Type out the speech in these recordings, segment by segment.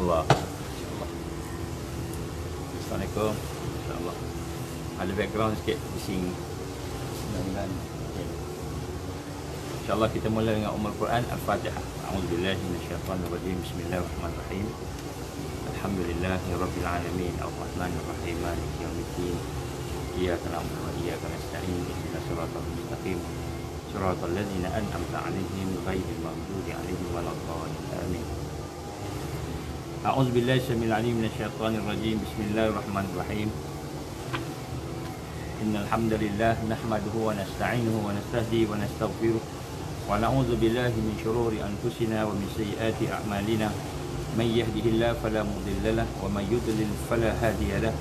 warahmatullahi wabarakatuh. Assalamualaikum. InsyaAllah. Ada background sikit bising. Mudah-mudahan. Okay. InsyaAllah kita mula dengan Ummul Quran Al-Fatihah. A'udzubillahi minasyaitonirrajim. Bismillahirrahmanirrahim. Alhamdulillahirabbil alamin. Ar-Rahmanir Rahim. Maliki yaumiddin. Iyyaka na'budu wa iyyaka nasta'in. Ihdinas siratal mustaqim. Siratal ladzina an'amta 'alaihim ghairil maghdubi 'alaihim waladdallin. Amin. A'udzubillahi samil 'alim minasyaitonir rajim. Bismillahirrahmanirrahim. Innal hamdalillah nahmaduhu wa nasta'inuhu wa nastahdi wa nastaghfiruh wa na'udzu billahi min shururi anfusina wa min sayyiati a'malina. Man yahdihillahu fala mudilla lahu wa man yudlil fala hadiya lahu.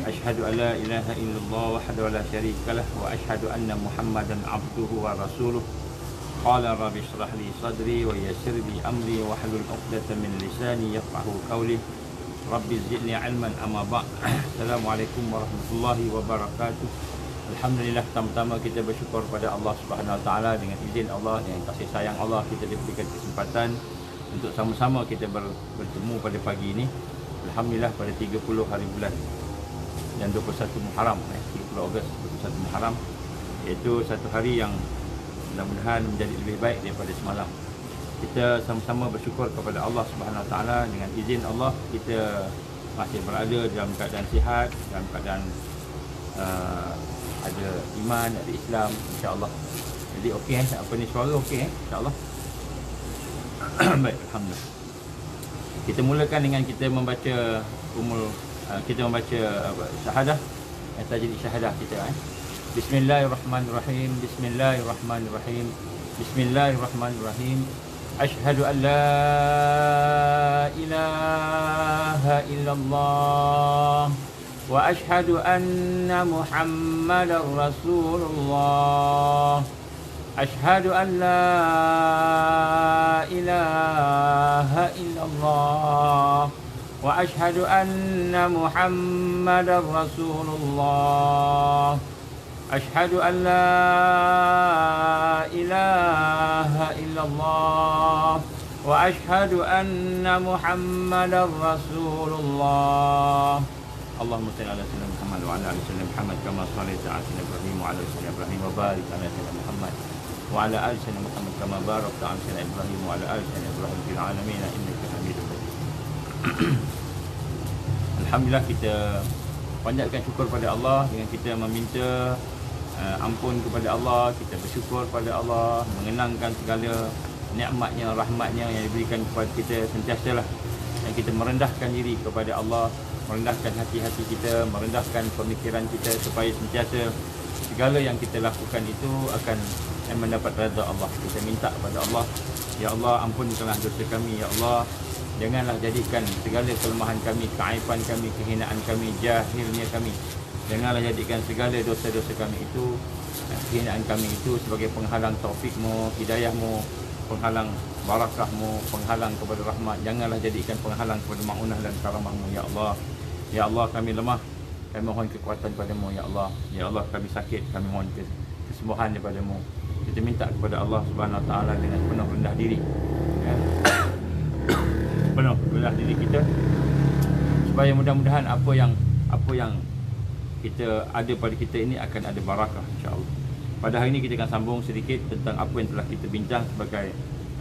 Asyhadu an la ilaha illallah wahdahu la syarika lahu wa asyhadu anna Muhammadan 'abduhu wa rasuluh. Qala rabbi shrah li sadri wa yassir li amri wa hlul 'uqdatam min lisani yafqahu qawli. Rabbi zidni 'ilman amma ba'd. Assalamualaikum warahmatullahi wabarakatuh. Alhamdulillah, pertama-tama kita bersyukur pada Allah Subhanahu Wa Taala. Dengan izin Allah, dengan kasih sayang Allah, kita diberikan kesempatan untuk sama-sama kita bertemu pada pagi ini. Alhamdulillah, pada 30 hari bulan dan 21 Muharram, 30 Ogos 21 Muharram, iaitu satu hari yang mudah-mudahan menjadi lebih baik daripada semalam. Kita sama-sama bersyukur kepada Allah Subhanahu Wa Taala. Dengan izin Allah, kita masih berada dalam keadaan sihat, dalam keadaan ada iman, ada Islam, insya-Allah. Jadi okey apa ni, suara okey insya-Allah. Baik, alhamdulillah. Kita mulakan dengan kita membaca kita membaca syahadah, tajwid syahadah kita. Bismillahirrahmanirrahim. Bismillahirrahmanirrahim. Bismillahirrahmanirrahim. Asyhadu an la ilaha illallah wa asyhadu anna Muhammadar Rasulullah. Asyhadu an la ilaha illallah wa asyhadu anna Muhammadar Rasulullah. Asyhadu an la ilaha illallah wa asyhadu anna Muhammadar Rasulullah. Allahumma shalli ala sayyidina Muhammad wa ala ali sayyidina Muhammad kama shallaita ala sayyidina Ibrahim wa ala ali sayyidina Ibrahim wa barik ala sayyidina Muhammad wa ala ali sayyidina Muhammad kama barakta ala sayyidina Ibrahim wa ala ali sayyidina Ibrahim fil alamin innaka Hamidum Majid. Alhamdulillah, kita panjatkan syukur pada Allah dengan kita meminta ampun kepada Allah, kita bersyukur pada Allah, mengenangkan segala nikmatnya, rahmatnya yang diberikan kepada kita sentiasalah. Dan kita merendahkan diri kepada Allah, merendahkan hati-hati kita, merendahkan pemikiran kita supaya sentiasa segala yang kita lakukan itu akan mendapat redha Allah. Kita minta kepada Allah, ya Allah, ampunkanlah dosa kami, ya Allah. Janganlah jadikan segala kelemahan kami, keaiban kami, kehinaan kami, jahilnya kami, janganlah jadikan segala dosa-dosa kami itu, kehinaan kami itu sebagai penghalang taufik-Mu, hidayah-Mu, penghalang barakah-Mu, penghalang kepada rahmat. Janganlah jadikan penghalang kepada maunah dan karamah-Mu, ya Allah. Ya Allah, kami lemah, kami mohon kekuatan pada-Mu, ya Allah. Ya Allah, kami sakit, kami mohon kesembuhan daripada-Mu. Kita minta kepada Allah Subhanahu Wa Taala dengan penuh rendah diri, ya. Penuh rendah diri kita, supaya mudah-mudahan apa yang kita ada pada kita ini akan ada barakah, insya-Allah. Pada hari ini kita akan sambung sedikit tentang apa yang telah kita bincang sebagai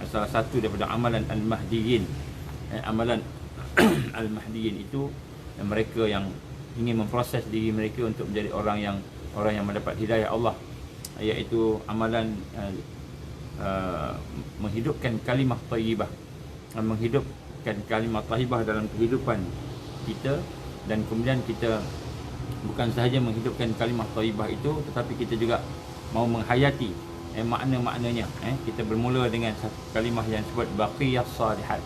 salah satu daripada amalan al-mahdiyin. Amalan al-mahdiyin itu mereka yang ingin memproses diri mereka untuk menjadi orang yang mendapat hidayah Allah, iaitu amalan menghidupkan kalimah thayyibah, menghidupkan kalimah thayyibah dalam kehidupan kita. Dan kemudian kita bukan sahaja menghidupkan kalimah thayyibah itu, tetapi kita juga mau menghayati makna-maknanya. Kita bermula dengan satu kalimah yang disebut baqiyas salihat.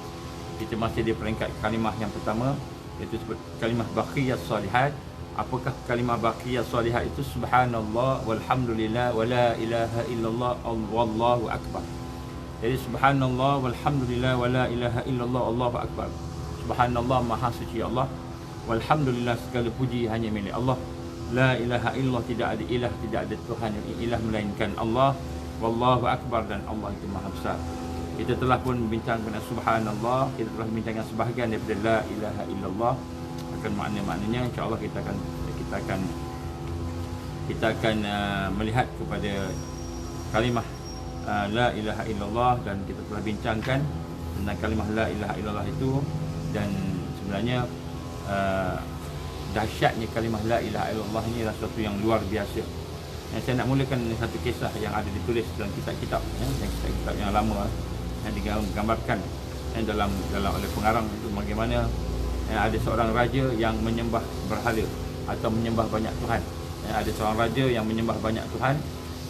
Kita masih di peringkat kalimah yang pertama, iaitu sebut kalimah baqiyas salihat. Apakah kalimah baqiyas salihat itu? Subhanallah walhamdulillah wa la ilaha illallah wallahu akbar. Jadi subhanallah walhamdulillah wa la ilaha illallah Allahu akbar. Subhanallah, maha suci Allah. Walhamdulillah, segala puji hanya milik Allah. La ilaha illallah, tidak ada ilah, tidak ada Tuhan yang ilah melainkan Allah. Wallahu akbar, dan Allah itu maha besar. Kita telah pun bincangkan subhanallah, kita telah bincangkan sebahagian daripada la ilaha illallah, akan makna-maknanya. InsyaAllah kita akan melihat kepada kalimah la ilaha illallah, dan kita telah bincangkan tentang kalimah la ilaha illallah itu, dan sebenarnya dahsyatnya kalimah la ilaha illallah ini adalah sesuatu yang luar biasa. Yang saya nak mulakan satu kisah yang ada ditulis dalam kitab-kitab, kitab-kitab yang lama, yang digambarkan dalam oleh pengarang itu, bagaimana ada seorang raja yang menyembah berhala atau menyembah banyak tuhan. Ada seorang raja yang menyembah banyak tuhan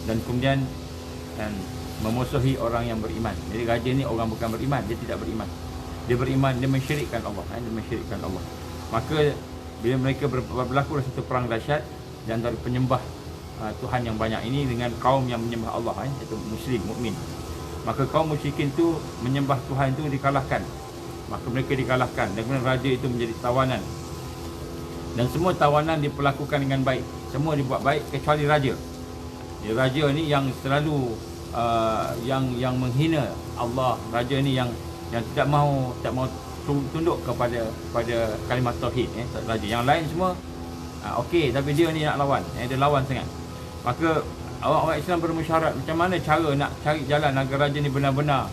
dan kemudian memusuhi orang yang beriman. Jadi raja ni orang bukan beriman, dia tidak beriman. Dia beriman, dia mensyirikkan Allah, dia mensyirikkan Allah. Maka bila mereka berlaku satu perang dahsyat di antara penyembah Tuhan yang banyak ini dengan kaum yang menyembah Allah, iaitu muslim, mukmin. Maka kaum musyrikin tu menyembah Tuhan itu dikalahkan. Maka mereka dikalahkan dan kemudian raja itu menjadi tawanan. Dan semua tawanan diperlakukan dengan baik. Semua dibuat baik kecuali raja. Dia raja ni yang selalu yang menghina Allah. Raja ni yang tak mau tunduk kepada kalimat tauhid, raja. Yang lain semua okey, tapi dia ni nak lawan. Dia lawan sangat. Maka orang Islam bermusyawarah macam mana cara nak cari jalan agar raja ni benar-benar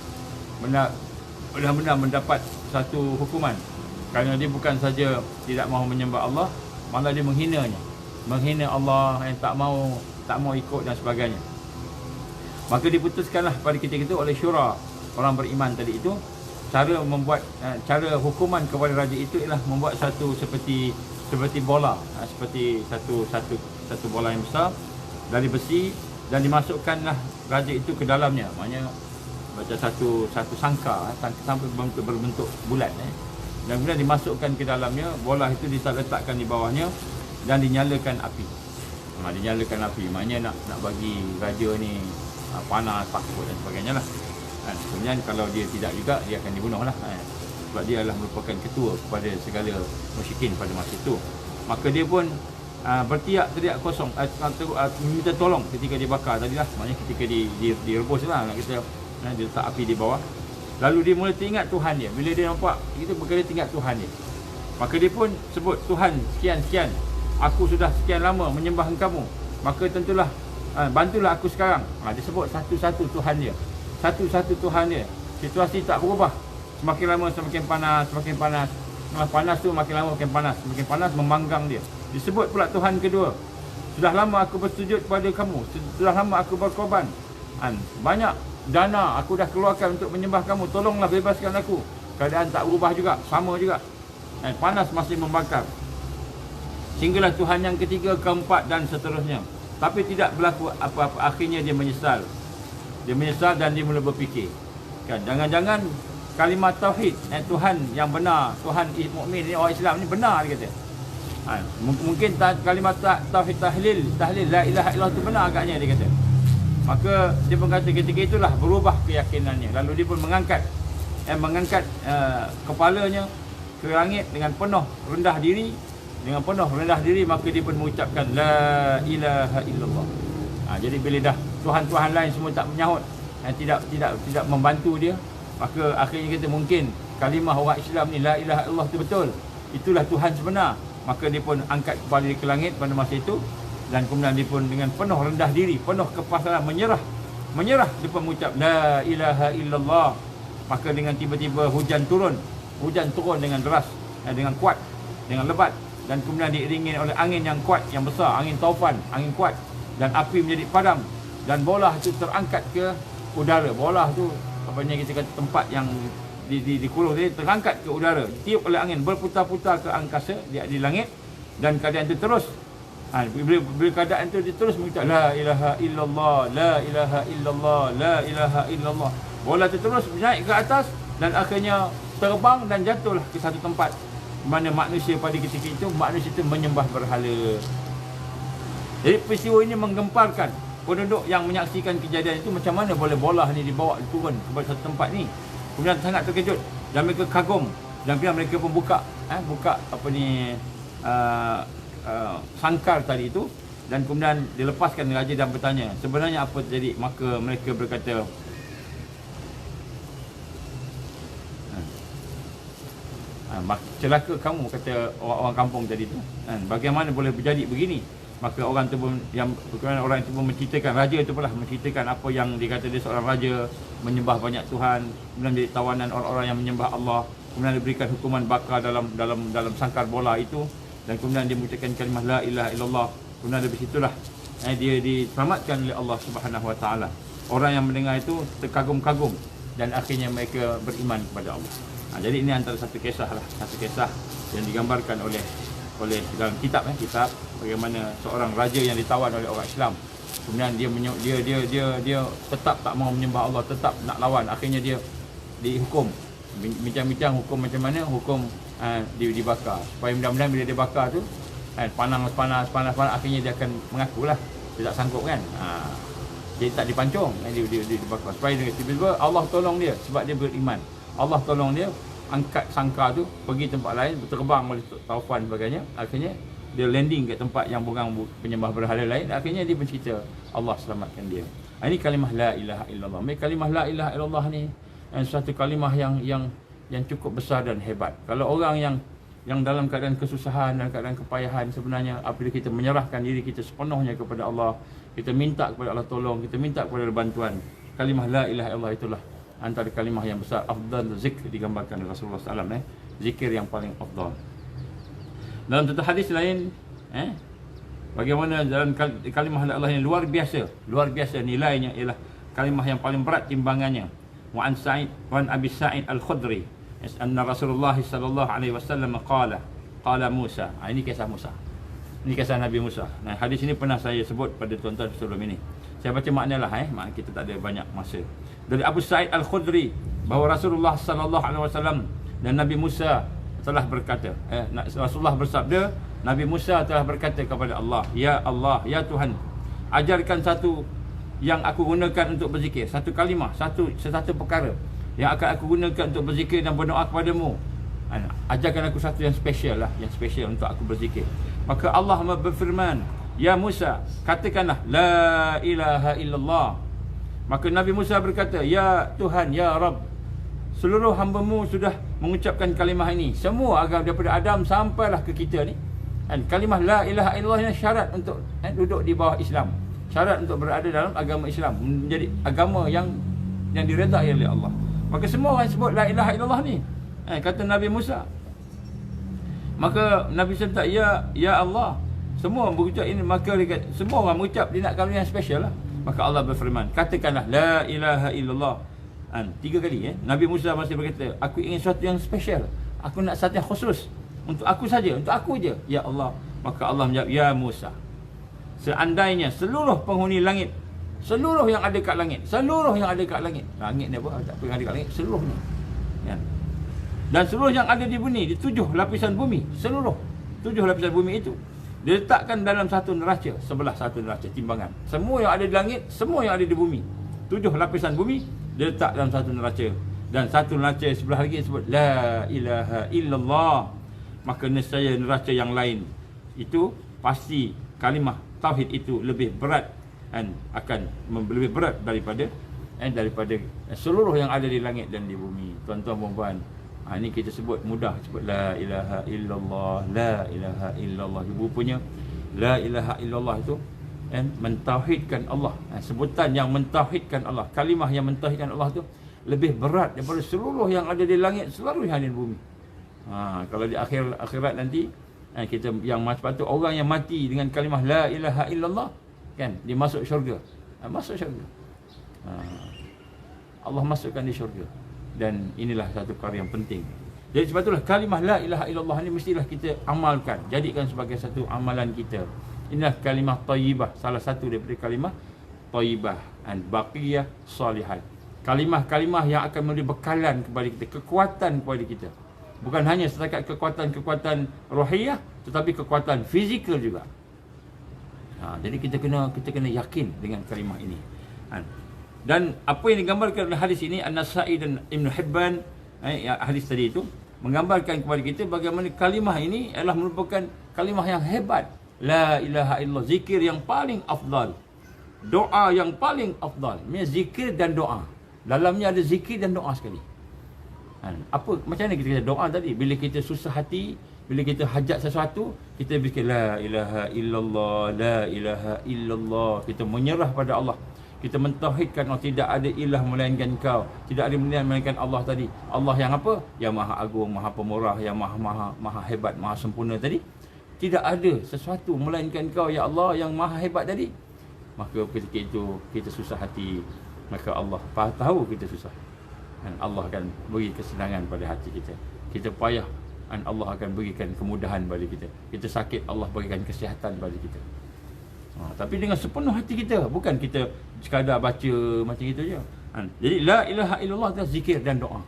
mendapat satu hukuman. Kerana dia bukan saja tidak mahu menyembah Allah, malah dia menghina Allah, yang tak mau ikut dan sebagainya. Maka diputuskanlah pada ketika itu oleh syura orang beriman tadi itu, cara hukuman kepada raja itu ialah membuat satu seperti bola, seperti satu bola yang besar dari besi, dan dimasukkanlah raja itu ke dalamnya. Maknanya macam satu sangka sampai berbentuk bulat, dan kemudian dimasukkan ke dalamnya. Bola itu diletakkan di bawahnya dan dinyalakan api. Dinyalakan api maknanya nak bagi raja ni panas, takut dan sebagainya lah. Kemudian kalau dia tidak juga, dia akan dibunuh lah. Sebab dia adalah merupakan ketua kepada segala musyrikin pada masa itu. Maka dia pun berteriak kosong, minta tolong ketika dibakar tadi lah. Maknanya ketika direbus lah, kita dia letak api di bawah. Lalu dia mula teringat Tuhan dia. Bila dia nampak itu, berkali teringat Tuhan dia. Maka dia pun sebut, Tuhan sekian-sekian, aku sudah sekian lama menyembah kamu, maka tentulah bantulah aku sekarang. Dia sebut satu-satu Tuhan dia. Satu-satu Tuhan dia. Situasi tak berubah. Semakin lama semakin panas, semakin panas. Panas tu makin lama makin panas. Semakin panas memanggang dia. Disebut pula Tuhan kedua. Sudah lama aku bersujud kepada kamu. Sudah lama aku berkorban. Banyak dana aku dah keluarkan untuk menyembah kamu. Tolonglah bebaskan aku. Keadaan tak berubah juga. Sama juga. Panas masih membakar. Sehinggalah Tuhan yang ketiga, keempat dan seterusnya. Tapi tidak berlaku apa-apa. Akhirnya dia menyesal. Dia menyesal dan dia mula berfikir, jangan-jangan kalimat tauhid, Tuhan yang benar, Tuhan mukmin ni, orang Islam ni benar, dia kata. Mungkin kalimat tauhid tahlil la ilaha illallah tu benar agaknya, dia kata. Maka dia pun kata ketika itulah berubah keyakinannya. Lalu dia pun mengangkat kepalanya ke langit dengan penuh rendah diri. Maka dia pun mengucapkan la ilaha illallah. Jadi bila dah Tuhan-Tuhan lain semua tak menyahut, tidak membantu dia, maka akhirnya kita mungkin kalimah orang Islam ni, la ilaha illallah tu betul, itulah Tuhan sebenar. Maka dia pun angkat kepala dia ke langit pada masa itu, dan kemudian dia pun dengan penuh rendah diri, penuh kepasaran, menyerah dia pun mengucap la ilaha illallah. Maka dengan tiba-tiba hujan turun dengan deras, dengan kuat, dengan lebat, dan kemudian diiringi oleh angin yang kuat, yang besar, angin taufan, angin kuat, dan api menjadi padam, dan bola itu terangkat ke udara. Bola tu apanya kita kata tempat yang dikurung tadi, terangkat ke udara, tiup oleh angin, berputar-putar ke angkasa di langit, dan keadaan itu terus bila keadaan itu dia terus mengucap la ilaha illallah, la ilaha illallah, la ilaha illallah. Bola itu terus naik ke atas dan akhirnya terbang dan jatuhlah ke satu tempat di mana manusia pada ketika itu menyembah berhala. Jadi peristiwa ini menggemparkan penduduk yang menyaksikan kejadian itu. Macam mana boleh bola ni dibawa turun ke satu tempat ni? Kemudian sangat terkejut dan mereka kagum, dan kemudian mereka pun buka sangkar tadi itu, dan kemudian dilepaskan raja dan bertanya sebenarnya apa terjadi. Maka mereka berkata, Celaka kamu, kata orang kampung tadi tu. Bagaimana boleh berjadi begini? Maka orang tu pun orang itu pun menceritakan, raja itu pula menceritakan apa yang dikata dia seorang raja menyembah banyak Tuhan, kemudian jadi tawanan orang-orang yang menyembah Allah, kemudian diberikan hukuman bakar dalam sangkar bola itu, dan kemudian dia mengucapkan kalimah la ilaha illallah. Kemudian dari situlah dia diselamatkan oleh Allah Subhanahu Wa Taala. Orang yang mendengar itu terkagum-kagum dan akhirnya mereka beriman kepada Allah. Jadi ini antara satu kisah yang digambarkan oleh dalam kitab bagaimana seorang raja yang ditawan oleh orang Islam, kemudian dia tetap tak mau menyembah Allah, tetap nak lawan, akhirnya dia dihukum, bincang-bincang hukum macam mana, hukum dibakar, supaya mudah-mudahan bila dia bakar tu panas, akhirnya dia akan mengakulah dia tak sanggup kan, dia tak dipancung, dia dibakar, supaya tiba-tiba Allah tolong dia sebab dia beriman. Allah tolong dia, angkat sangkar tu pergi tempat lain, terbang oleh taufan sebagainya, akhirnya dia landing kat tempat yang bukan penyembah berhala lain, akhirnya dia bercerita Allah selamatkan dia. Ini kalimah la ilaha illallah. Kalimah la ilaha illallah ni satu kalimah yang cukup besar dan hebat. Kalau orang yang dalam keadaan kesusahan dan keadaan kepayahan, sebenarnya apabila kita menyerahkan diri kita sepenuhnya kepada Allah, kita minta kepada Allah tolong, kita minta kepada bantuan, kalimah la ilaha illallah itulah antara kalimah yang besar. Afdal zikr digambarkan oleh Rasulullah SAW, zikir yang paling afdal. Dalam satu hadis lain, bagaimana dalam kalimah la ilaha yang luar biasa nilainya, ialah kalimah yang paling berat timbangannya. Wa an Abi Sa'id Al-Khudri anna Rasulullah sallallahu alaihi wasallam qala Musa. Ini kisah Musa. Ini kisah Nabi Musa. Nah, hadis ini pernah saya sebut pada tuan-tuan sebelum ini. Saya baca maknalah, mak kita tak ada banyak masa. Dari Abu Sa'id Al-Khudri bahawa Rasulullah sallallahu alaihi wasallam dan Nabi Musa telah berkata, Rasulullah bersabda, Nabi Musa telah berkata kepada Allah, ya Tuhan, ajarkan satu yang aku gunakan untuk berzikir, satu kalimah, satu perkara yang akan aku gunakan untuk berzikir dan berdoa kepadamu. Ajarkan aku satu yang special untuk aku berzikir. Maka Allah berfirman, ya Musa, katakanlah la ilaha illallah. Maka Nabi Musa berkata, ya Tuhan, ya Rabb, seluruh hamba-Mu sudah mengucapkan kalimah ini, semua agama daripada Adam sampailah ke kita ni. Kalimah la ilaha illallah ini syarat untuk duduk di bawah Islam, syarat untuk berada dalam agama Islam, menjadi agama yang diredai oleh Allah. Maka semua orang sebut la ilaha illallah ni, kata Nabi Musa. Maka Nabi Musa kata, ya Allah, semua berucap ini, maka semua orang mengucap dia nak kalimah yang special lah. Maka Allah berfirman, katakanlah la ilaha illallah. 3 kali. Nabi Musa masih berkata, aku ingin sesuatu yang special, aku nak sesuatu yang khusus, untuk aku saja, untuk aku je, ya Allah. Maka Allah menjawab, ya Musa, seandainya seluruh penghuni langit, seluruh yang ada kat langit, langit ni apa, tak apa yang ada kat langit, seluruhnya, dan seluruh yang ada di bumi, di 7 lapisan bumi, seluruh 7 lapisan bumi itu diletakkan dalam satu neraca, sebelah satu neraca timbangan. Semua yang ada di langit, semua yang ada di bumi, 7 lapisan bumi diletak dalam satu neraca, dan satu neraca sebelah lagi disebut la ilaha illallah. Maka nescaya neraca yang lain itu pasti kalimah tauhid itu lebih berat, dan akan lebih berat daripada seluruh yang ada di langit dan di bumi. Tuan-tuan dan puan, ini kita sebut mudah, sebut la ilaha illallah, la ilaha illallah. Rupanya la ilaha illallah itu mentauhidkan Allah. Sebutan yang mentauhidkan Allah, kalimah yang mentauhidkan Allah itu lebih berat daripada seluruh yang ada di langit, seluruh yang ada di bumi. Kalau di akhirat nanti, kita yang sepatutnya orang yang mati dengan kalimah la ilaha illallah, kan, dia masuk syurga. Masuk syurga. Allah masukkan di syurga. Dan inilah satu perkara yang penting. Jadi sebab itulah kalimah la ilaha illallah ni mestilah kita amalkan, jadikan sebagai satu amalan kita. Inilah kalimah thayyibah, salah satu daripada kalimah thayyibah, dan baqiyah salihat. Kalimah-kalimah yang akan memberi bekalan kepada kita, kekuatan kepada kita. Bukan hanya setakat kekuatan rohiyah, tetapi kekuatan fizikal juga. Jadi kita kena yakin dengan kalimah ini. Dan apa yang digambarkan oleh hadis ini, An-Nasa'i dan Ibn Hibban, hadis tadi itu menggambarkan kepada kita bagaimana kalimah ini adalah merupakan kalimah yang hebat. La ilaha illallah, zikir yang paling afdal, doa yang paling afdal. Maksudnya zikir dan doa, dalamnya ada zikir dan doa sekali. Apa macam mana kita kata doa tadi? Bila kita susah hati, bila kita hajat sesuatu, kita fikir la ilaha illallah, la ilaha illallah. Kita menyerah pada Allah. Kita mentauhidkan Allah, tidak ada ilah melainkan Kau. Tidak ada ilah melainkan Allah tadi. Allah yang apa? Yang Maha Agung, Maha Pemurah, yang Maha Hebat, Maha Sempurna tadi. Tidak ada sesuatu melainkan Kau ya Allah yang Maha Hebat tadi. Maka ketika itu kita susah hati, maka Allah tahu kita susah. Dan Allah akan beri kesenangan pada hati kita. Kita payah, dan Allah akan berikan kemudahan pada kita. Kita sakit, Allah berikan kesihatan pada kita. Tapi dengan sepenuh hati kita, bukan kita sekadar baca macam itu je. Jadi la ilaha illallah itu zikir dan doa.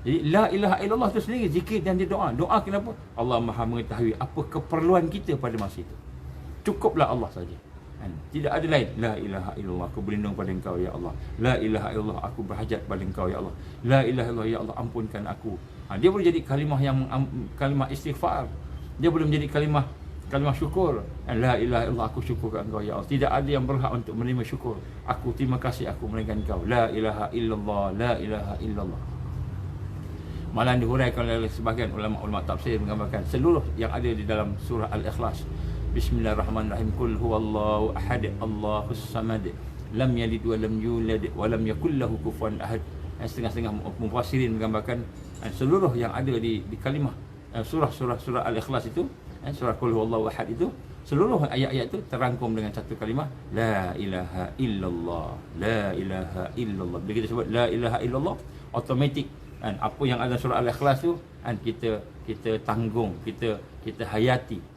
Jadi la ilaha illallah itu sendiri zikir dan doa. Doa kenapa? Allah Maha mengetahui apa keperluan kita pada masa itu. Cukuplah Allah saja. Tidak ada lain. La ilaha illallah, aku berlindung pada Engkau ya Allah. La ilaha illallah, aku berhajat pada Engkau ya Allah. La ilaha illallah, ya Allah ampunkan aku. Dia boleh jadi kalimah yang kalimah istighfar. Dia boleh menjadi kalimah syukur. La ilaha illallah, aku syukur kepada Engkau ya Allah. Tidak ada yang berhak untuk menerima syukur. Aku terima kasih, aku melainkan Engkau. La ilaha illallah, la ilaha illallah. Malah dihuraikan oleh sebahagian ulama-ulama tafsir menggambarkan seluruh yang ada di dalam surah Al-Ikhlas. Bismillahirrahmanirrahim. Qul huwallahu ahad, Allahus samad, lam yalid wa lam yulad wa lam yakul lahu kufuwan ahad. Setengah-setengah mufassirin menggambarkan seluruh yang ada di kalimah surah Al-Ikhlas itu, surah Qul huwallahu ahad itu, seluruh ayat-ayat itu terangkum dengan satu kalimah la ilaha illallah, la ilaha illallah. Bila kita sebut la ilaha illallah, automatik apa yang ada surah Al-Ikhlas tu kita tanggung, kita hayati.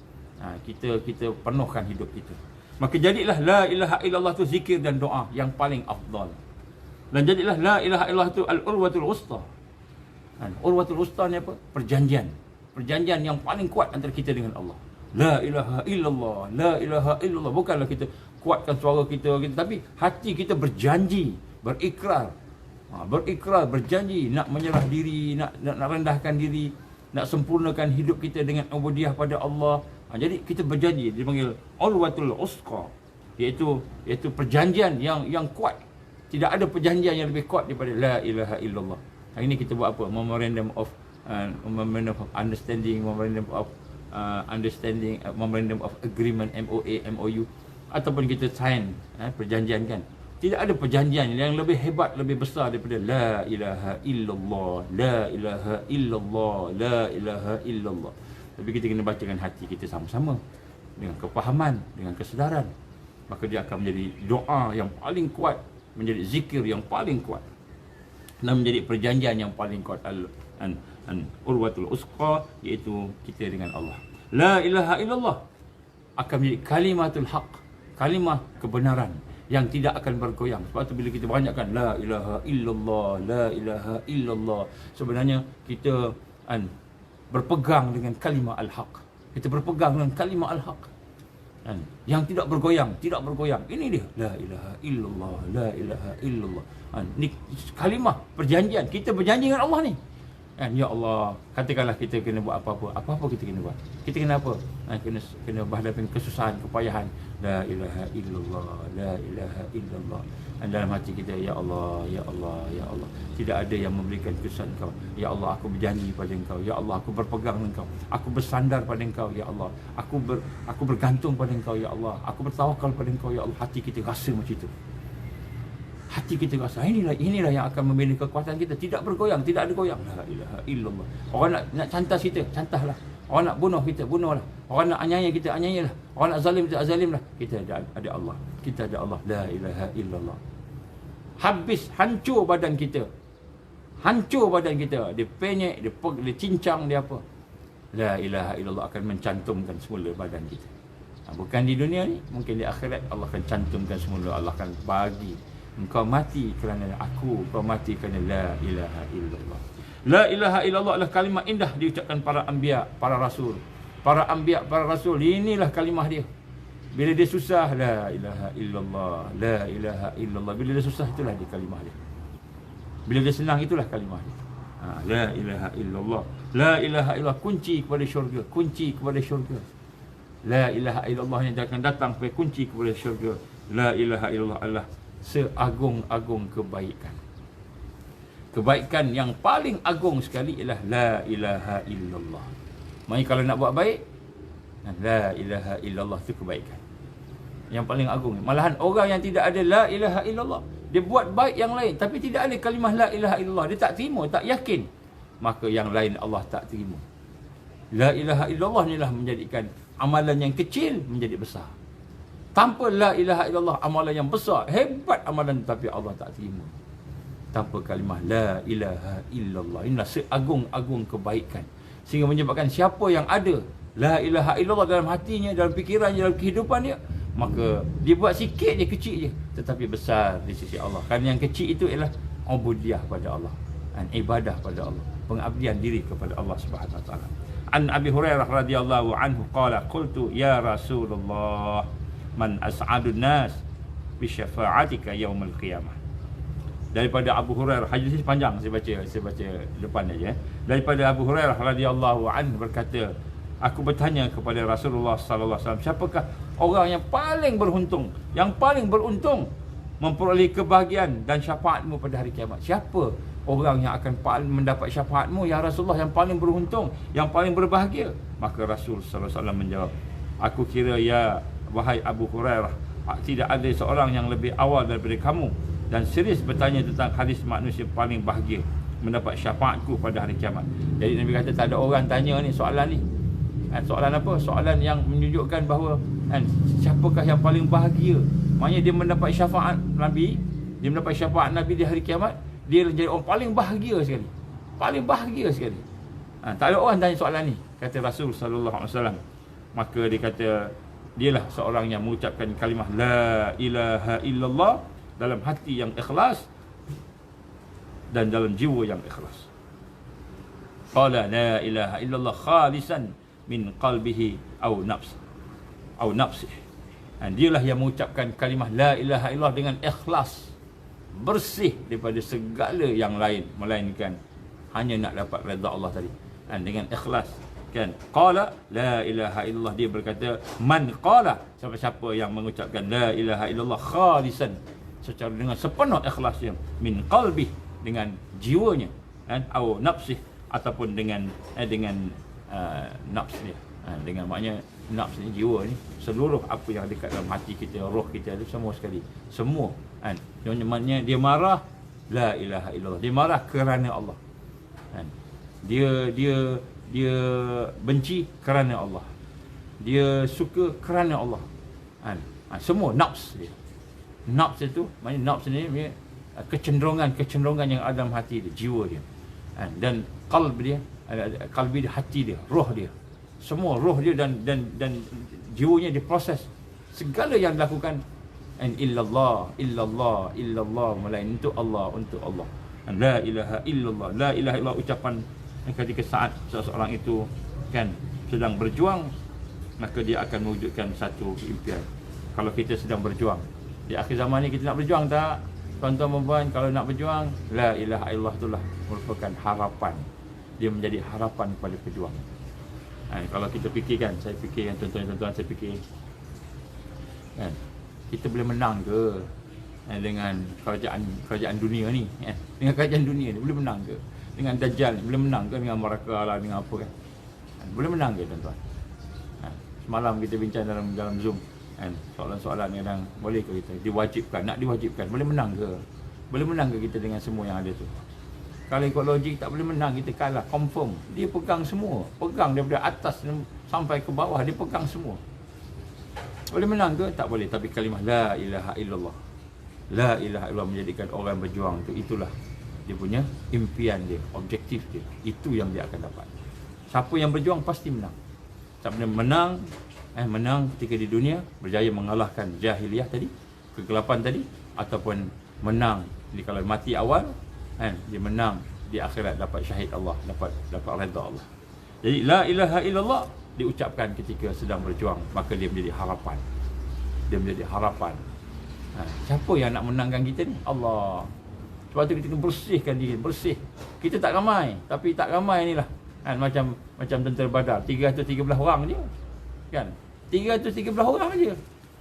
Kita penuhkan hidup kita. Maka jadilah la ilaha illallah tu zikir dan doa yang paling afdal. Dan jadilah la ilaha illallah tu al-urwatul wusta. Urwatul wusta ni apa? Perjanjian. Perjanjian yang paling kuat antara kita dengan Allah. La ilaha illallah, la ilaha illallah. Bukanlah kita kuatkan suara kita, tapi hati kita berjanji, berikrar. Berikrar, berjanji nak menyerah diri, nak rendahkan diri, nak sempurnakan hidup kita dengan ubudiyah pada Allah. Jadi kita berjanji, dipanggil urwatul usqa, iaitu perjanjian yang kuat. Tidak ada perjanjian yang lebih kuat daripada la ilaha illallah. Hari ini kita buat apa? Memorandum of understanding, memorandum of agreement, MOA, MOU, ataupun kita sign perjanjian kan. Tidak ada perjanjian yang lebih hebat, lebih besar daripada la ilaha illallah, la ilaha illallah, la ilaha illallah. Tapi kita kena baca dengan hati kita sama-sama, dengan kepahaman, dengan kesedaran. Maka dia akan menjadi doa yang paling kuat, menjadi zikir yang paling kuat, dan menjadi perjanjian yang paling kuat. Urwatul usqa, iaitu kita dengan Allah. La ilaha illallah akan menjadi kalimatul haq, kalimah kebenaran yang tidak akan bergoyang. Sebab tu bila kita banyakkan la ilaha illallah, la ilaha illallah, sebenarnya kita berpegang dengan kalimah al-haq. Kita berpegang dengan kalimah al-haq yang tidak bergoyang, tidak bergoyang. Ini dia la ilaha illallah, la ilaha illallah. Ni kalimah perjanjian. Kita berjanji dengan Allah ni. Ya Allah, katakanlah kita kena buat apa-apa kita kena buat. Kita kena apa? Kena berhadapan kesusahan, kepayahan. La ilaha illallah, la ilaha illallah. Dan dalam hati kita, ya Allah, ya Allah, ya Allah, tidak ada yang memberikan kesusahan Engkau. Ya Allah, aku berjanji pada Engkau. Ya Allah, aku berpegang dengan Engkau. Aku bersandar pada Engkau, ya Allah. Aku bergantung pada Engkau, ya Allah. Aku bertawakal pada Engkau, ya Allah. Hati kita rasa macam itu. Hati kita rasa inilah yang akan memberi kekuatan kita, tidak bergoyang, tidak ada goyang. La ilaha illallah. Orang nak cantas kita, cantahlah. Orang nak bunuh kita, bunuhlah. Orang nak aniaya kita, aniayalah. Orang nak zalim kita, zalimlah. Kita ada Allah. Kita ada Allah. La ilaha illallah. Habis, hancur badan kita. Hancur badan kita. Dia penyek, dia cincang, dia apa. La ilaha illallah akan mencantumkan semula badan kita. Bukan di dunia ni, mungkin di akhirat Allah akan cantumkan semula. Allah akan bagi. Engkau mati kerana aku, engkau mati kerana la ilaha illallah. La ilaha illallah adalah kalimah indah diucapkan para anbiya, para rasul. Para anbiya, para rasul, inilah kalimah dia. Bila dia susah, la ilaha illallah, la ilaha illallah. Bila dia susah, itulah dia kalimah dia. Bila dia senang, itulah kalimah dia. La ilaha illallah. La ilaha illallah, kunci kepada syurga, kunci kepada syurga. La ilaha illallah yang akan datang sebagai kunci kepada syurga. La ilaha illallah adalah seagung-agung kebaikan. kebaikan yang paling agung sekali ialah la ilaha illallah. Maksudnya kalau nak buat baik, la ilaha illallah itu kebaikan yang paling agung. Malahan orang yang tidak ada la ilaha illallah, dia buat baik yang lain tapi tidak ada kalimah la ilaha illallah, dia tak terima, tak yakin, maka yang lain Allah tak terima. La ilaha illallah inilah menjadikan amalan yang kecil menjadi besar. Tanpa la ilaha illallah, amalan yang besar, hebat amalan, tapi Allah tak terima. Tanpa kalimah la ilaha illallah, inilah seagung-agung kebaikan, sehingga menyebabkan siapa yang ada la ilaha illallah dalam hatinya, dalam fikirannya, dalam kehidupan dia, maka dia buat sikit je, kecil je, tetapi besar di sisi Allah. Kerana yang kecil itu ialah ubudiyah pada Allah, ibadah pada Allah, pengabdian diri kepada Allah Subhanahu wa taala. An Abi Hurairah radhiyallahu anhu qala qultu ya Rasulullah man as'adun nas bi syafa'atika yaumil qiyamah. Daripada Abu Hurairah, hadis ini panjang, saya baca depan aja. Daripada Abu Hurairah radhiyallahu anhu berkata, aku bertanya kepada Rasulullah sallallahu alaihi wasallam, siapakah orang yang paling beruntung memperoleh kebahagiaan dan syafaatmu pada hari kiamat? Siapa orang yang akan paling mendapat syafaatmu ya Rasulullah, yang paling beruntung, yang paling berbahagia? Maka Rasul sallallahu alaihi wasallam menjawab, aku kira ya wahai Abu Hurairah, tidak ada seorang yang lebih awal daripada kamu dan serius bertanya tentang hadis manusia paling bahagia mendapat syafaatku pada hari kiamat. Jadi Nabi kata tak ada orang tanya ni soalan ni. Soalan apa? Soalan yang menunjukkan bahawa siapakah yang paling bahagia. Maknanya dia mendapat syafaat Nabi, dia mendapat syafaat Nabi di hari kiamat, dia jadi orang paling bahagia sekali. Paling bahagia sekali. Tak ada orang tanya soalan ni, kata Rasul sallallahu alaihi wasallam. Maka dia kata dialah seorang yang mengucapkan kalimah la ilaha illallah dalam hati yang ikhlas dan dalam jiwa yang ikhlas. Qala la ilaha illallah khalisan min qalbihi au nafsih. Dan dialah yang mengucapkan kalimah la ilaha illallah dengan ikhlas, bersih daripada segala yang lain, melainkan hanya nak dapat redha Allah tadi. Dan dengan ikhlas, kan? Qala la ilaha illallah, dia berkata man qala, siapa-siapa yang mengucapkan la ilaha illallah khalisan, secara dengan sepenuh ikhlasnya, min qalbi, dengan jiwanya, au nafsih, ataupun dengan nafs dia, dengan maknanya nafs ni, jiwa ni, seluruh apa yang ada kat dalam hati kita, roh kita, itu semua sekali, semua, maknanya dia marah la ilaha illallah, dia marah kerana Allah, dia benci kerana Allah, dia suka kerana Allah, semua nafs dia. Nafs itu, maknanya nafs ni kecenderungan yang ada dalam hati dia, jiwa dia, dan qalbi dia, hati dia, roh dia, semua roh dia dan jiwanya diproses segala yang dilakukan illallah melainkan untuk Allah. La ilaha illallah, la ilaha illallah, ucapan ketika saat seseorang itu kan sedang berjuang, maka dia akan mewujudkan satu impian. Kalau kita sedang berjuang di akhir zaman ni, kita nak berjuang tak? Tuan-tuan dan puan, kalau nak berjuang, la ilaha illallah itulah merupakan harapan. Dia menjadi harapan kepada pejuang. Kalau kita fikirkan, saya fikir, tuan-tuan, saya fikir, kan, kita boleh menang ke dengan kerajaan dunia ni, dengan kerajaan dunia ni boleh menang ke? Dengan Dajjal boleh menang ke? Dengan Maraka lah, dengan apa kan? Boleh menang ke tuan-tuan? Semalam kita bincang dalam Zoom, soalan-soalan yang boleh ke kita diwajibkan, nak diwajibkan, boleh menang ke? Boleh menang ke kita dengan semua yang ada tu? Kalau ikut logik tak boleh menang, kita kalah, confirm. Dia pegang semua, pegang daripada atas sampai ke bawah, dia pegang semua. Boleh menang ke? Tak boleh. Tapi kalimah la ilaha illallah, la ilaha illallah menjadikan orang berjuang tu, itulah dia punya impian dia, objektif dia, itu yang dia akan dapat. Siapa yang berjuang pasti menang. Siapa yang menang ketika di dunia, berjaya mengalahkan jahiliyah tadi, kegelapan tadi, ataupun menang kalau mati awal, dia menang di akhirat, dapat syahid Allah, dapat redha Allah. Jadi la ilaha illallah diucapkan ketika sedang berjuang, maka dia menjadi harapan. Dia menjadi harapan. Siapa yang nak menangkan kita ni? Allah. Sebab tu kita bersihkan diri, bersih. Kita tak ramai, tapi tak ramai ni lah, macam tentera Badar, 313 orang je, kan? 313 orang je.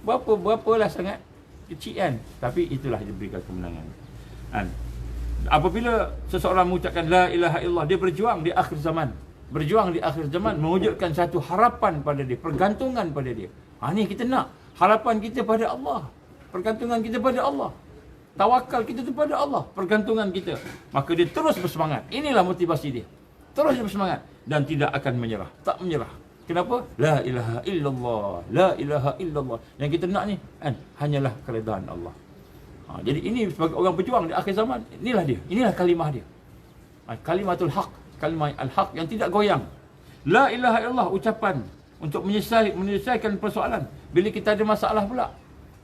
Berapalah sangat kecil kan, tapi itulah dia berikan kemenangan. Apabila seseorang mengucapkan la ilaha illallah, dia berjuang di akhir zaman. Berjuang di akhir zaman mewujudkan satu harapan pada dia, pergantungan pada dia. Ni kita nak harapan kita pada Allah, pergantungan kita pada Allah, tawakal kita kepada Allah, pergantungan kita. Maka dia terus bersemangat. Inilah motivasi dia. Terus bersemangat dan tidak akan menyerah, tak menyerah. Kenapa? La ilaha illallah, la ilaha illallah. Yang kita nak ni kan hanyalah keredaan Allah. Jadi ini sebagai orang berjuang di akhir zaman, inilah dia. Inilah kalimah dia. Kalimatul haq, kalimah al-haq yang tidak goyang. La ilaha illallah, ucapan untuk menyelesaikan persoalan. Bila kita ada masalah pula,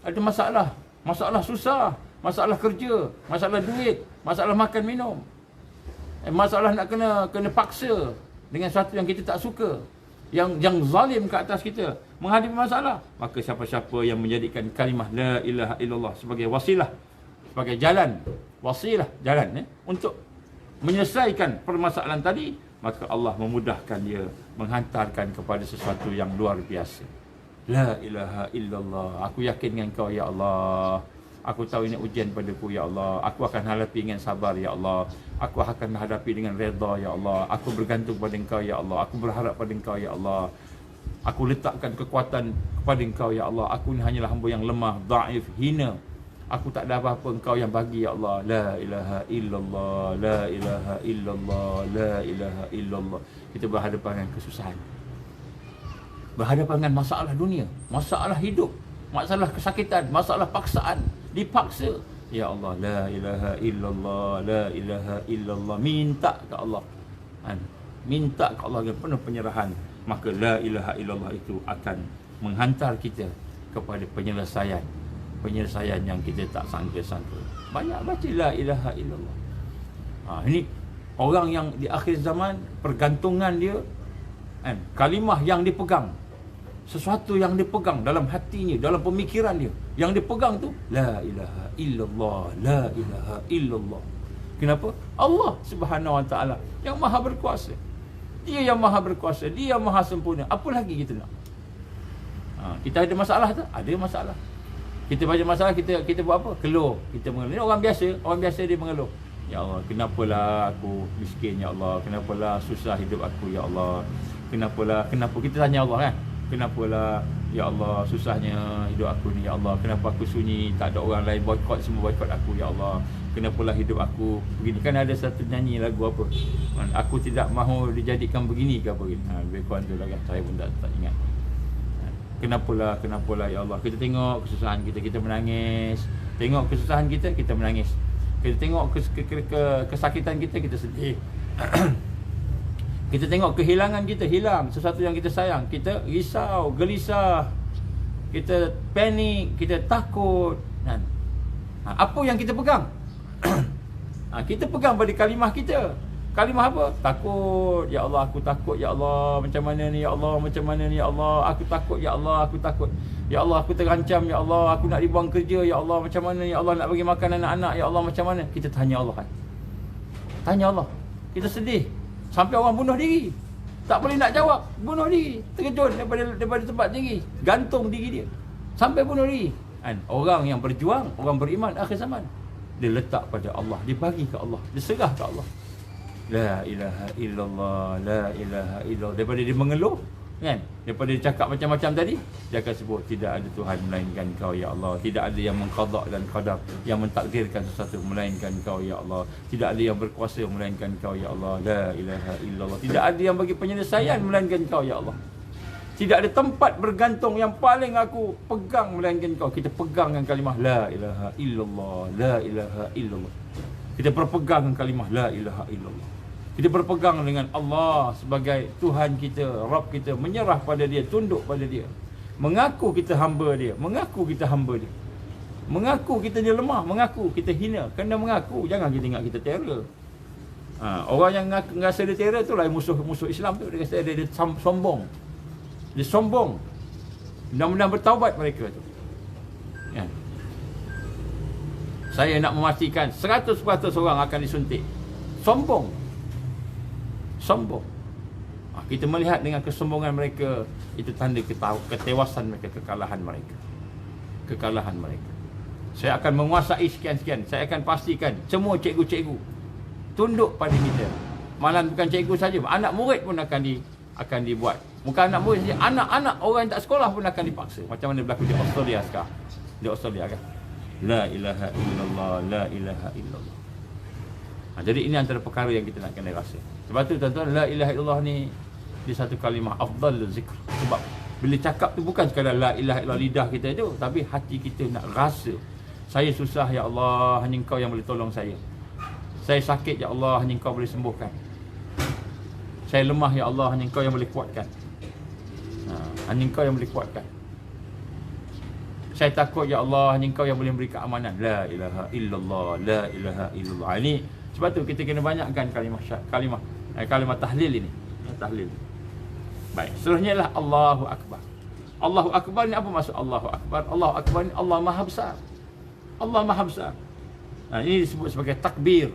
ada masalah susah, masalah kerja, masalah duit, masalah makan minum, masalah nak kena paksa dengan sesuatu yang kita tak suka, yang zalim ke atas kita, menghadapi masalah, maka siapa-siapa yang menjadikan kalimah la ilaha illallah sebagai wasilah, sebagai jalan, wasilah, jalan untuk menyelesaikan permasalahan tadi, maka Allah memudahkan dia, menghantarkan kepada sesuatu yang luar biasa. La ilaha illallah, aku yakin dengan kau ya Allah. Aku tahu ini ujian padaku ya Allah. Aku akan hadapi dengan sabar ya Allah. Aku akan hadapi dengan redha ya Allah. Aku bergantung pada Engkau ya Allah. Aku berharap pada Engkau ya Allah. Aku letakkan kekuatan kepada Engkau ya Allah. Aku ni hanyalah hamba yang lemah, dhaif, hina. Aku tak ada apa-apa, Engkau yang bagi ya Allah. La ilaha illallah, la ilaha illallah, la ilaha illallah. Kita berhadapan dengan kesusahan, berhadapan dengan masalah dunia, masalah hidup, masalah kesakitan, masalah paksaan, dipaksa. Ya Allah, la ilaha illallah, la ilaha illallah. Minta ke Allah, minta ke Allah dengan penuh penyerahan. Maka la ilaha illallah itu akan menghantar kita kepada penyelesaian yang kita tak sangka-sangka. Banyak baca la ilaha illallah. Ini orang yang di akhir zaman, pergantungan dia, kalimah yang dipegang, sesuatu yang dipegang dalam hatinya, dalam pemikiran dia, yang dipegang tu la ilaha illallah, la ilaha illallah. Kenapa? Allah Subhanahu Wa Taala yang maha berkuasa. Dia yang maha berkuasa, dia yang maha sempurna. Apa lagi kita nak? Kita ada masalah tu? Ada masalah. Kita baca masalah, kita buat apa? Keluh. Kita mengeluh. Ini orang biasa dia mengeluh. Ya Allah, kenapalah aku miskin ya Allah? Kenapalah susah hidup aku ya Allah? Kenapa kita tanya Allah kan? Kenapalah ya Allah susahnya hidup aku ni ya Allah? Kenapa aku sunyi, tak ada orang lain boikot, semua boikot aku ya Allah? Kenapalah hidup aku begini? Kan ada satu nyanyi lagu apa? Aku tidak mahu dijadikan begini ke apa gitu. Lebih kurang tu lah kan. Saya pun tak ingat. Kenapalah ya Allah? Kita tengok kesusahan kita menangis. Tengok kesusahan kita menangis. Kita tengok kesakitan kita sedih. Kita tengok kehilangan kita, hilang sesuatu yang kita sayang, kita risau, gelisah, kita panik, kita takut. Apa yang kita pegang? Kita pegang pada kalimah kita. Kalimah apa? Takut. Ya Allah, aku takut ya Allah. Macam mana ni ya Allah? Macam mana ni ya Allah? Aku takut ya Allah, aku takut. Ya Allah, aku terancam ya Allah. Aku nak dibuang kerja ya Allah. Macam mana ya Allah? Nak bagi makan anak-anak ya Allah. Macam mana? Kita tanya Allah kan. Tanya Allah. Kita sedih. Sampai orang bunuh diri. Tak boleh nak jawab. Bunuh diri. Terjun daripada tempat tinggi. Gantung diri dia. Sampai bunuh diri. Orang yang berjuang, orang beriman akhir zaman, dia letak pada Allah. Dia bagi ke Allah. Dia serah ke Allah. La ilaha illallah, la ilaha illallah. Daripada dia mengeluh kan, daripada dia cakap macam-macam tadi, dia akan sebut tidak ada Tuhan melainkan Kau ya Allah. Tidak ada yang mengqada dan qadar, yang mentakdirkan sesuatu melainkan Kau ya Allah. Tidak ada yang berkuasa melainkan Kau ya Allah. La ilaha illallah. Tidak ada yang bagi penyelesaian melainkan Kau ya Allah. Tidak ada tempat bergantung yang paling aku pegang melainkan Kau. Kita pegang dengan kalimah la ilaha illallah, la ilaha illallah. Kita berpegang dengan kalimah la ilaha illallah. Kita berpegang dengan Allah sebagai Tuhan kita, Rabb kita, menyerah pada Dia, tunduk pada Dia. Mengaku kita hamba Dia, mengaku kita hamba Dia. Mengaku kita ni lemah, mengaku kita hina. Kena mengaku, jangan kita ingat kita terror. Orang yang rasa dia terror tu lah musuh Islam tu. Dia kata dia sombong. Dia sombong. Mudah-mudahan bertaubat mereka tu. Ya. Saya nak memastikan 100% orang akan disuntik. Sombong. Kita melihat dengan kesombongan mereka, itu tanda ketewasan mereka, kekalahan mereka. Saya akan menguasai sekian-sekian. Saya akan pastikan semua cikgu-cikgu tunduk pada kita. Malah bukan cikgu saja, anak murid pun akan dibuat. Bukan anak murid saja, anak-anak orang yang tak sekolah pun akan dipaksa. Macam mana berlaku di Australia sekarang. Di Australia kan. La ilaha illallah, la ilaha illallah. Jadi ini antara perkara yang kita nak kena rasa. Sebab tu tuan-tuan, la ilaha illallah ni di satu kalimah afdal zikr. Sebab bila cakap tu bukan sekadar la ilaha illallah lidah kita tu, tapi hati kita nak rasa. Saya susah ya Allah, hanya Engkau yang boleh tolong saya. Saya sakit ya Allah, hanya Engkau boleh sembuhkan. Saya lemah ya Allah, hanya Engkau yang boleh kuatkan. Hanya Engkau yang boleh kuatkan. Saya takut ya Allah, hanya Engkau yang boleh beri keamanan. La ilaha illallah, la ilaha illallah. Ini sebab tu kita kena banyakkan kalimah tahlil ini. Tahlil. Baik, seterusnya lah Allahu Akbar. Allahu Akbar ni apa maksud Allahu Akbar? Allahu Akbar ni Allah Maha Besar. Allah Maha Besar. Ini disebut sebagai takbir.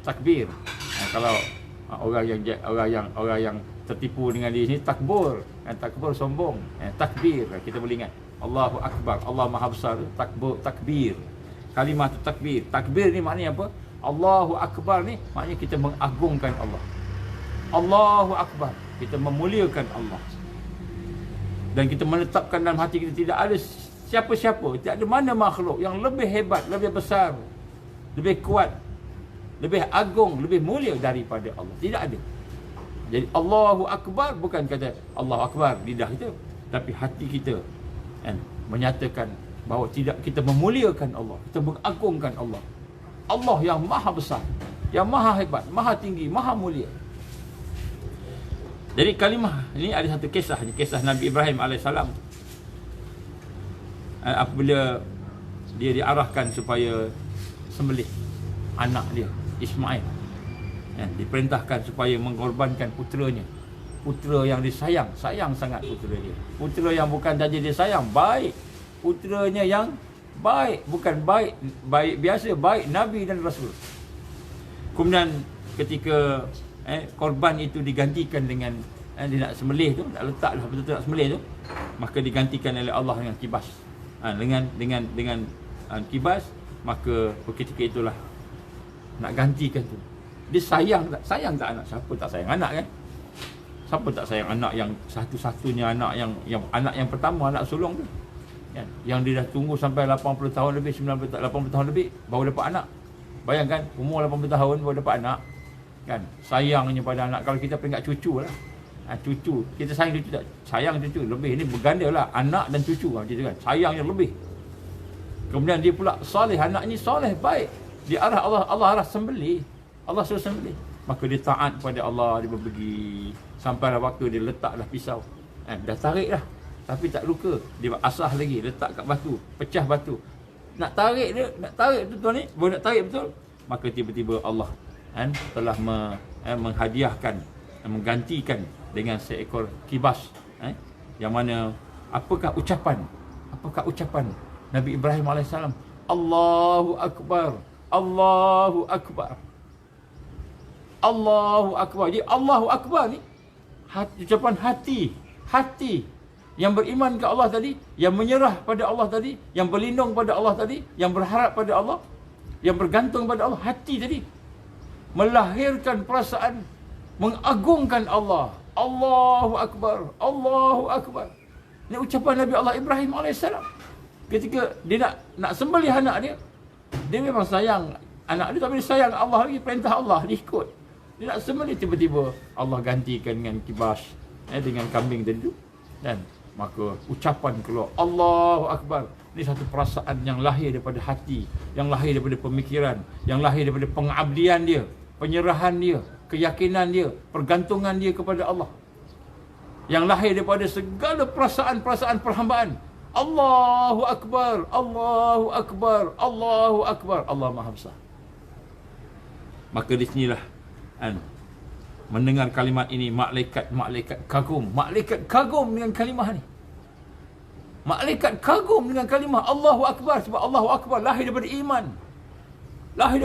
Takbir. Kalau orang yang tertipu dengan dia ni takbur. Takbur sombong. Takbir kita boleh ingat. Allahu Akbar, Allah Maha Besar, takbir. Kalimah tu takbir. Takbir ni maknanya apa? Allahu Akbar ni maknanya kita mengagungkan Allah. Allahu Akbar, kita memuliakan Allah. Dan kita menetapkan dalam hati kita tidak ada siapa-siapa, tidak ada mana makhluk yang lebih hebat, lebih besar, lebih kuat, lebih agung, lebih mulia daripada Allah. Tidak ada. Jadi Allahu Akbar bukan kata Allahu Akbar lidah kita, tapi hati kita menyatakan bahawa tidak, kita memuliakan Allah, kita mengagungkan Allah. Allah yang maha besar, yang maha hebat, maha tinggi, maha mulia. Jadi kalimah ini ada satu kisah Nabi Ibrahim AS. Apabila dia diarahkan supaya sembelih anak dia Ismail, diperintahkan supaya mengorbankan puteranya, putera yang disayang, sayang sangat putera dia, putera yang bukan saja dia sayang, baik, puteranya yang baik, bukan baik biasa, baik Nabi dan Rasul. Kemudian ketika korban itu digantikan dengan dia nak sembelih tu, nak letaklah betul-betul nak sembelih tu, maka digantikan oleh Allah dengan kibas. Dengan kibas, maka ketika itulah nak gantikan tu. Dia sayang tak anak? Siapa tak sayang anak kan? Siapa tak sayang anak yang satu-satunya anak yang pertama, anak sulung tu kan? Yang dia dah tunggu sampai 80 tahun lebih, 80 tahun lebih baru dapat anak. Bayangkan umur 80 tahun baru dapat anak kan? Sayangnya pada anak. Kalau kita peringkat cucu lah, cucu kita sayang cucu tak? Sayang cucu lebih. Ini berganda lah, anak dan cucu macam tu kan, sayangnya lebih. Kemudian dia pula soleh, anaknya soleh, baik, dia arah Allah arah sembelih, Allah suruh sembelih, maka dia taat pada Allah. Dia pergi sampailah waktu dia letaklah pisau, dah tarik dah tapi tak luka, dia asah lagi, letak kat batu, pecah batu, nak tarik betul ni, baru nak tarik betul, maka tiba-tiba Allah telah menghadiahkan, menggantikan dengan seekor kibas, yang mana apakah ucapan Nabi Ibrahim AS? Allahu Akbar, Allahu Akbar, Allahu Akbar. Jadi Allahu Akbar ni ucapan hati yang beriman ke Allah tadi, yang menyerah pada Allah tadi, yang berlindung pada Allah tadi, yang berharap pada Allah, yang bergantung pada Allah. Hati tadi melahirkan perasaan mengagungkan Allah. Allahu Akbar, Allahu Akbar. Ini ucapan Nabi Allah Ibrahim AS. Ketika dia nak sembelih anak dia, dia memang sayang anak dia, tapi dia sayang Allah lagi, perintah Allah dia ikut. Dia nak sembelih, tiba-tiba Allah gantikan dengan kibas, dengan kambing tadi tu, dan maka ucapan keluar Allahu Akbar. Ini satu perasaan yang lahir daripada hati, yang lahir daripada pemikiran, yang lahir daripada pengabdian dia, penyerahan dia, keyakinan dia, pergantungan dia kepada Allah, yang lahir daripada segala perasaan-perasaan perhambaan. Allahu Akbar, Allahu Akbar, Allahu Akbar, Allah Maha Besar. Maka di sinilah mendengar kalimat ini, malaikat kagum dengan kalimah ni. Malaikat kagum dengan kalimah Allahu Akbar, sebab Allahu Akbar lahir daripada iman. Lahir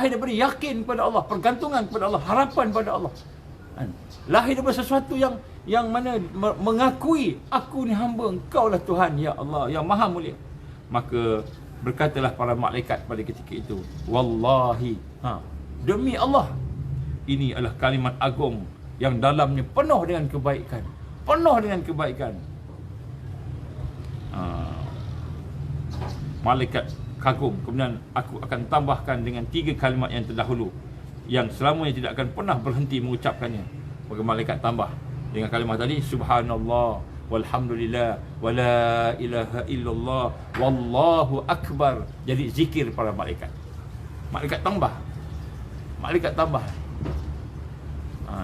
daripada yakin pada Allah, pergantungan kepada Allah, harapan pada Allah. Lahir daripada sesuatu yang mana mengakui aku ni hamba, Engkau lah Tuhan ya Allah yang Maha Mulia. Maka berkatalah para malaikat pada ketika itu, wallahi, demi Allah, ini adalah kalimat agung yang dalamnya penuh dengan kebaikan, penuh dengan kebaikan. Malaikat kagum. Kemudian aku akan tambahkan dengan 3 kalimat yang terdahulu yang selamanya tidak akan pernah berhenti mengucapkannya. Maka malaikat tambah dengan kalimat tadi, subhanallah walhamdulillah wala ilaha illallah wallahu akbar. Jadi zikir para malaikat. Malaikat tambah. Malaikat tambah.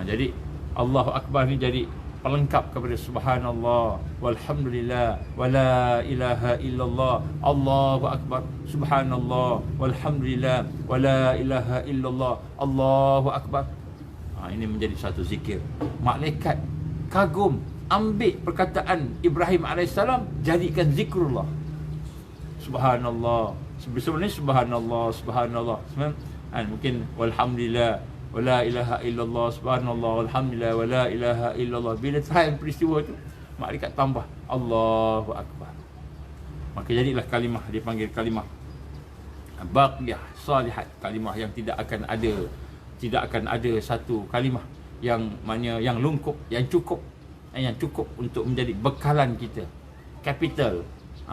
Jadi Allahu akbar ni jadi pelengkap kepada subhanallah walhamdulillah wala ilaha illallah Allahu akbar, subhanallah walhamdulillah wala ilaha illallah Allahu akbar. Ini menjadi satu zikir. Malaikat kagum, ambil perkataan Ibrahim AS, jadikan zikrullah. Subhanallah. Sebenarnya subhanallah, subhanallah. Mungkin walhamdulillah wala ilaha illallah, subhanallah walhamdulillah wala ilaha illallah. Bila time peristiwa tu, malaikat tambah Allahu akbar. Maka jadilah kalimah, dipanggil kalimah baqiyah salihat, kalimah yang tidak akan ada satu kalimah yang mana yang lengkap, yang cukup untuk menjadi bekalan kita, capital,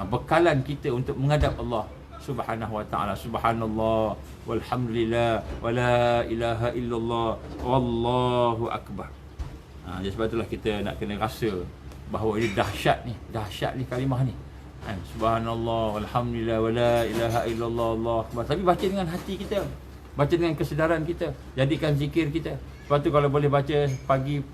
bekalan kita untuk menghadap Allah Subhanahu wa ta'ala. Subhanallah walhamdulillah wala ilaha illallah wallahu akbar. Jadi sebab itulah kita nak kena rasa bahawa ini dahsyat ni kalimah ni. Subhanallah walhamdulillah wala ilaha illallah Allahu akbar. Tapi baca dengan hati kita, baca dengan kesedaran kita, jadikan zikir kita. Sebab tu kalau boleh baca pagi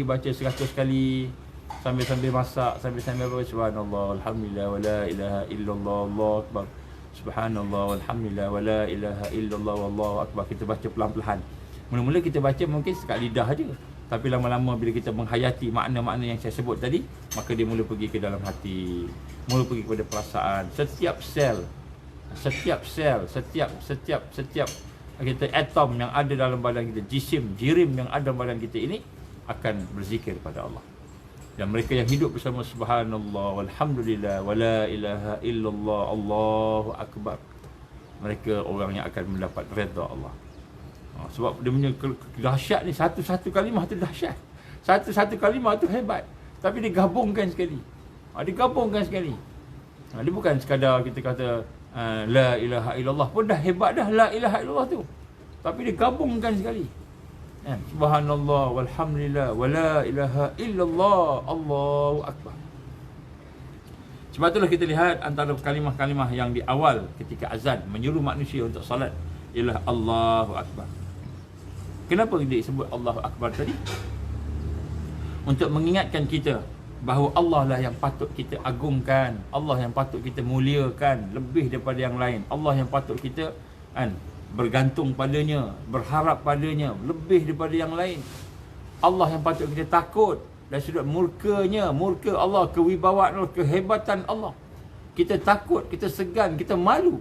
baca 100 kali, sambil masak, sambil baca subhanallah walhamdulillah wala ilaha illallah Allahu akbar, subhanallah walhamdulillah wala ilaha illallah wallahu akbar. Kita baca pelan-pelan. Mula-mula kita baca mungkin sekat lidah aja, tapi lama-lama bila kita menghayati makna-makna yang saya sebut tadi, maka dia mula pergi ke dalam hati, mula pergi kepada perasaan. Setiap kita atom yang ada dalam badan kita, jirim yang ada dalam badan kita ini akan berzikir pada Allah. Dan mereka yang hidup bersama subhanallah walhamdulillah wala ilaha illallah Allahu akbar, mereka orang yang akan mendapat redha Allah. Sebab dia punya dahsyat ni, satu-satu kalimah tu dahsyat, satu-satu kalimah tu hebat, tapi digabungkan sekali. Dia bukan sekadar kita kata la ilaha illallah pun dah hebat dah, la ilaha illallah tu, tapi digabungkan sekali. Subhanallah walhamdulillah wala ilaha illallah Allahu akbar. Sebab itulah kita lihat antara kalimah-kalimah yang di awal ketika azan menyuruh manusia untuk salat ialah Allahu akbar. Kenapa disebut Allahu akbar tadi? Untuk mengingatkan kita bahawa Allah lah yang patut kita agungkan, Allah yang patut kita muliakan lebih daripada yang lain, Allah yang patut kita bergantung padanya, berharap padanya lebih daripada yang lain. Allah yang patut kita takut dari sudut murka Allah, kewibawaan Allah, kehebatan Allah. Kita takut, kita segan, kita malu.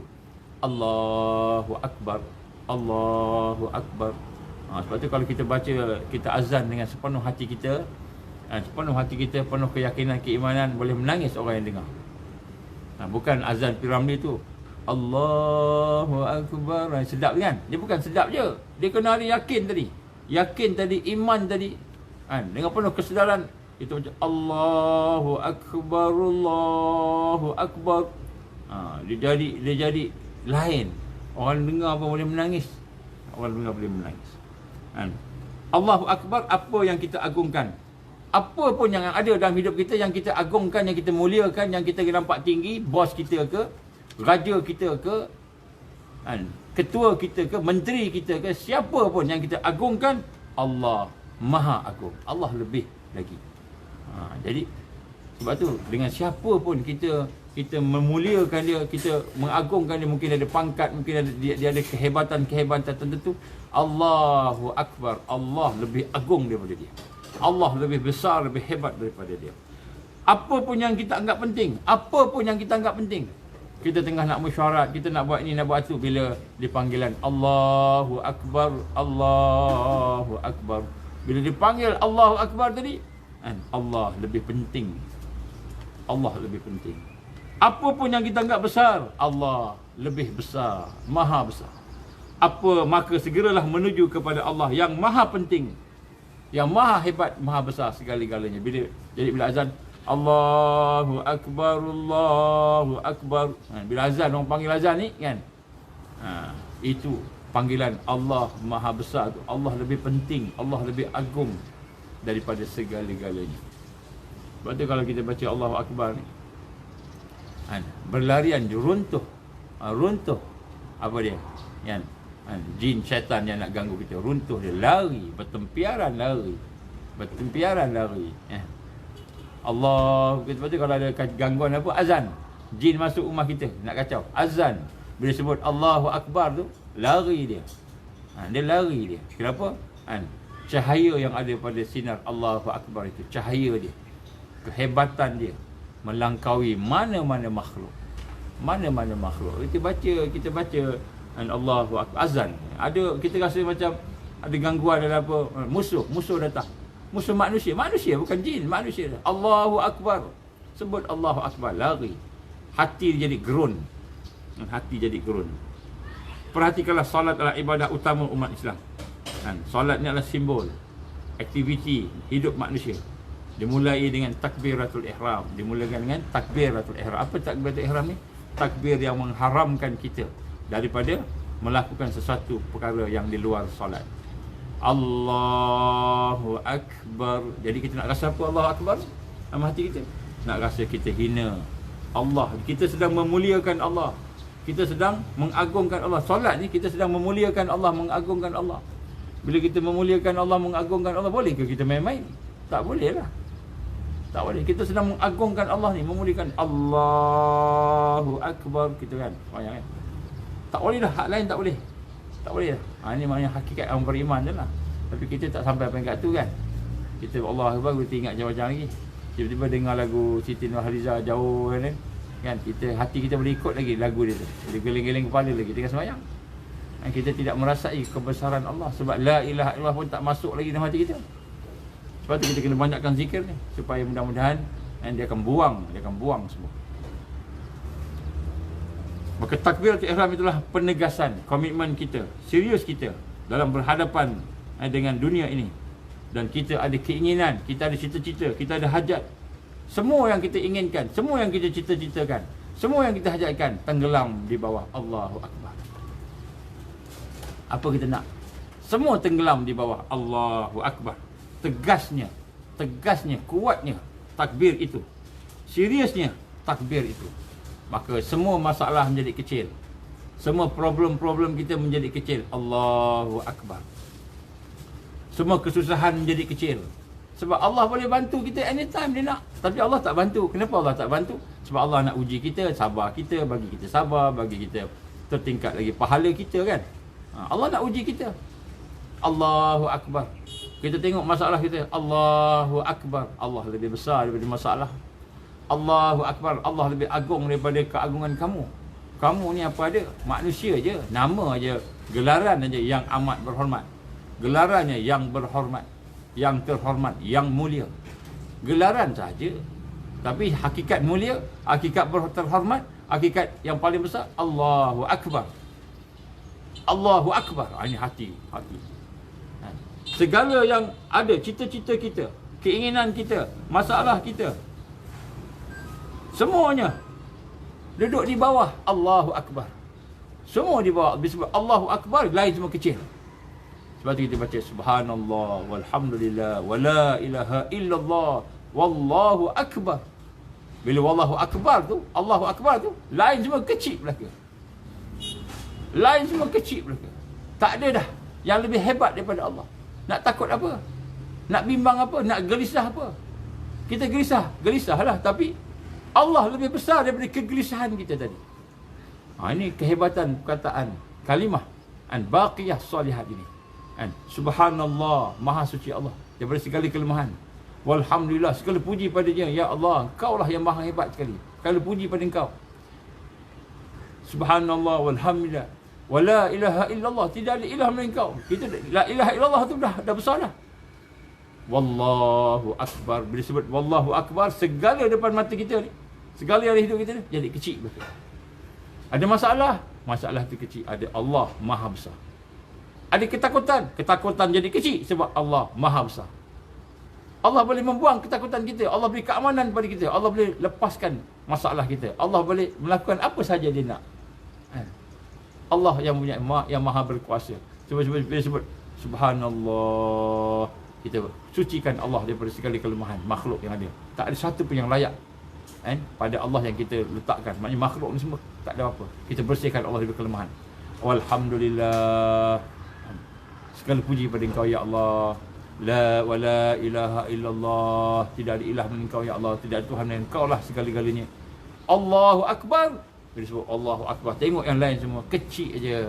Allahu akbar, Allahu akbar. Sebab tu kalau kita baca, kita azan dengan sepenuh hati kita, penuh keyakinan, keimanan, boleh menangis orang yang dengar. Bukan azan Piramli tu Allahu akbar, sedap kan? Dia bukan sedap je, dia kena ada yakin tadi, iman tadi. Dengan penuh kesedaran kita baca Allahu akbar, Allahu akbar. Dia jadi lain. Orang dengar pun boleh menangis. Allahu akbar, apa yang kita agungkan, apa pun yang ada dalam hidup kita, yang kita agungkan, yang kita muliakan, yang kita nampak tinggi, bos kita ke, raja kita ke, ketua kita ke, menteri kita ke, siapa pun yang kita agungkan, Allah Maha Agung, Allah lebih lagi. Jadi sebab tu dengan siapa pun kita memuliakan dia, kita mengagungkan dia, mungkin ada pangkat, mungkin dia ada kehebatan tertentu, Allahu akbar, Allah lebih agung daripada dia, Allah lebih besar, lebih hebat daripada dia. Apa pun yang kita anggap penting, kita tengah nak mesyuarat, kita nak buat ini, nak buat itu, bila dipanggilan Allahu akbar, Allahu akbar, bila dipanggil Allahu akbar tadi, Allah lebih penting. Apa pun yang kita anggap besar, Allah lebih besar, maha besar. Apa, maka segeralah menuju kepada Allah yang maha penting, yang maha hebat, maha besar segala-galanya. Bila azan, Allahu Akbar, Allahu Akbar. Bila azan, orang panggil azan ni kan, itu panggilan Allah maha besar tu. Allah lebih penting, Allah lebih agung daripada segala-galanya. Sebab tu kalau kita baca Allahu Akbar ni, berlarian, runtuh, runtuh apa dia kan, jin syaitan yang nak ganggu kita, runtuh dia, lari, bertempiaran lari, Allah. Sebab tu kalau ada gangguan apa, azan, jin masuk rumah kita nak kacau, azan, bila sebut Allahu Akbar tu, lari dia. Dia lari dia. Kenapa? Cahaya yang ada pada sinar Allahu Akbar itu, cahaya dia, kehebatan dia melangkaui mana-mana makhluk. Mana-mana makhluk. Kita baca Allahu Akbar, azan. Ada, kita rasa macam ada gangguan dalam apa, musuh datang. Musuh manusia bukan jin, manusia. Allahu Akbar. Sebut Allahu Akbar, lari. Hati jadi gerun. Hati jadi gerun. Perhatikanlah, solat adalah ibadah utama umat Islam. Solat ni adalah simbol aktiviti hidup manusia. Dimulai dengan takbiratul ihram. Apa takbiratul ihram ni? Takbir yang mengharamkan kita daripada melakukan sesuatu perkara yang di luar solat. Allahu Akbar. Jadi kita nak rasa apa Allahu Akbar dalam hati kita? Nak rasa kita hina Allah. Kita sedang memuliakan Allah. Kita sedang mengagungkan Allah. Solat ni kita sedang memuliakan Allah, mengagungkan Allah. Bila kita memuliakan Allah, mengagungkan Allah, boleh ke kita main-main? Tak boleh lah. Tak boleh. Kita sedang mengagungkan Allah ni, memuliakan Allahu Akbar, kita kan. Bayang kan? Tak boleh dah, hak lain tak boleh. Tak boleh dah. Ini maknanya hakikat orang beriman je lah. Tapi kita tak sampai peringkat tu kan. Kita Allah Akbar, kita ingat macam-macam lagi. Tiba-tiba dengar lagu Siti Nurhaliza jauh kan. Hati kita boleh ikut lagi lagu dia tu. Dia geleng-geleng kepala lagi tengah sembahyang. Kita tidak merasai kebesaran Allah. Sebab la ilaha illallah pun tak masuk lagi dalam hati kita. Sebab tu kita kena banyakkan zikir ni, supaya mudah-mudahan dia akan buang semua. Maka takbiratul ihram itulah penegasan komitmen kita, serius kita dalam berhadapan dengan dunia ini. Dan kita ada keinginan, kita ada cita-cita, kita ada hajat. Semua yang kita inginkan, semua yang kita cita-citakan, semua yang kita hajatkan tenggelam di bawah Allahu Akbar. Apa kita nak? Semua tenggelam di bawah Allahu Akbar. Tegasnya, kuatnya takbir itu. Seriusnya takbir itu. Maka semua masalah menjadi kecil. Semua problem-problem kita menjadi kecil. Allahu Akbar. Semua kesusahan menjadi kecil. Sebab Allah boleh bantu kita anytime dia nak. Tapi Allah tak bantu. Kenapa Allah tak bantu? Sebab Allah nak uji kita, sabar kita, bagi kita sabar, bagi kita tertingkat lagi pahala kita kan. Allah nak uji kita. Allahu Akbar. Kita tengok masalah kita, Allahu Akbar. Allah lebih besar daripada masalah. Allahu Akbar. Allah lebih agung daripada keagungan kamu. Kamu ni apa ada? Manusia je. Nama je. Gelaran aja yang amat berhormat. Gelarannya yang berhormat, yang terhormat, yang mulia. Gelaran saja. Tapi hakikat mulia, hakikat terhormat, hakikat yang paling besar, Allahu Akbar. Allahu Akbar. Ini hati. Segala yang ada, cita-cita kita, keinginan kita, masalah kita, semuanya duduk di bawah Allahu Akbar. Semua di bawah. Sebab Allahu Akbar, lain semua kecil. Sebab itu kita baca subhanallah walhamdulillah wala ilaha illallah wallahu akbar. Bila wallahu akbar tu, Allahu Akbar tu, lain semua kecil belaka. Lain semua kecil belaka. Tak ada dah yang lebih hebat daripada Allah. Nak takut apa? Nak bimbang apa? Nak gelisah apa? Kita gelisahlah. Tapi Allah lebih besar daripada kegelisahan kita tadi. Ini kehebatan perkataan kalimah baqiyah salihat ini. Subhanallah, maha suci Allah daripada segala kelemahan. Walhamdulillah, segala puji padanya. Ya Allah, Engkau lah yang maha hebat sekali. Segala puji pada Engkau. Subhanallah walhamdulillah wala ilaha illallah, tidak ada ilah melainkan Engkau. Kita la ilaha illallah tu dah besar dah. Wallahu akbar. Bila sebut wallahu akbar, segala depan mata kita ni Segala yang hidup kita jadi kecil betul. Ada masalah, masalah itu kecil. Ada Allah Maha Besar. Ada ketakutan, ketakutan jadi kecil sebab Allah Maha Besar. Allah boleh membuang ketakutan kita. Allah beri keamanan kepada kita. Allah boleh lepaskan masalah kita. Allah boleh melakukan apa saja dia nak. Allah yang punya, yang maha berkuasa. Sebut Subhanallah. Kita sucikan Allah daripada segala kelemahan makhluk yang ada. Tak ada satu pun yang layak pada Allah yang kita letakkan. Maknanya makhluk ni semua tak ada apa. Kita bersihkan Allah daripada kelemahan. Walhamdulillah. Segala puji pada Engkau ya Allah. La wala ilaha illallah. Tidak ada ilah melainkan Engkau ya Allah. Tidak ada Tuhan melainkan Engkau lah segala-galanya. Allahu Akbar. Bila sebut Allahu Akbar, tengok yang lain semua kecil aja.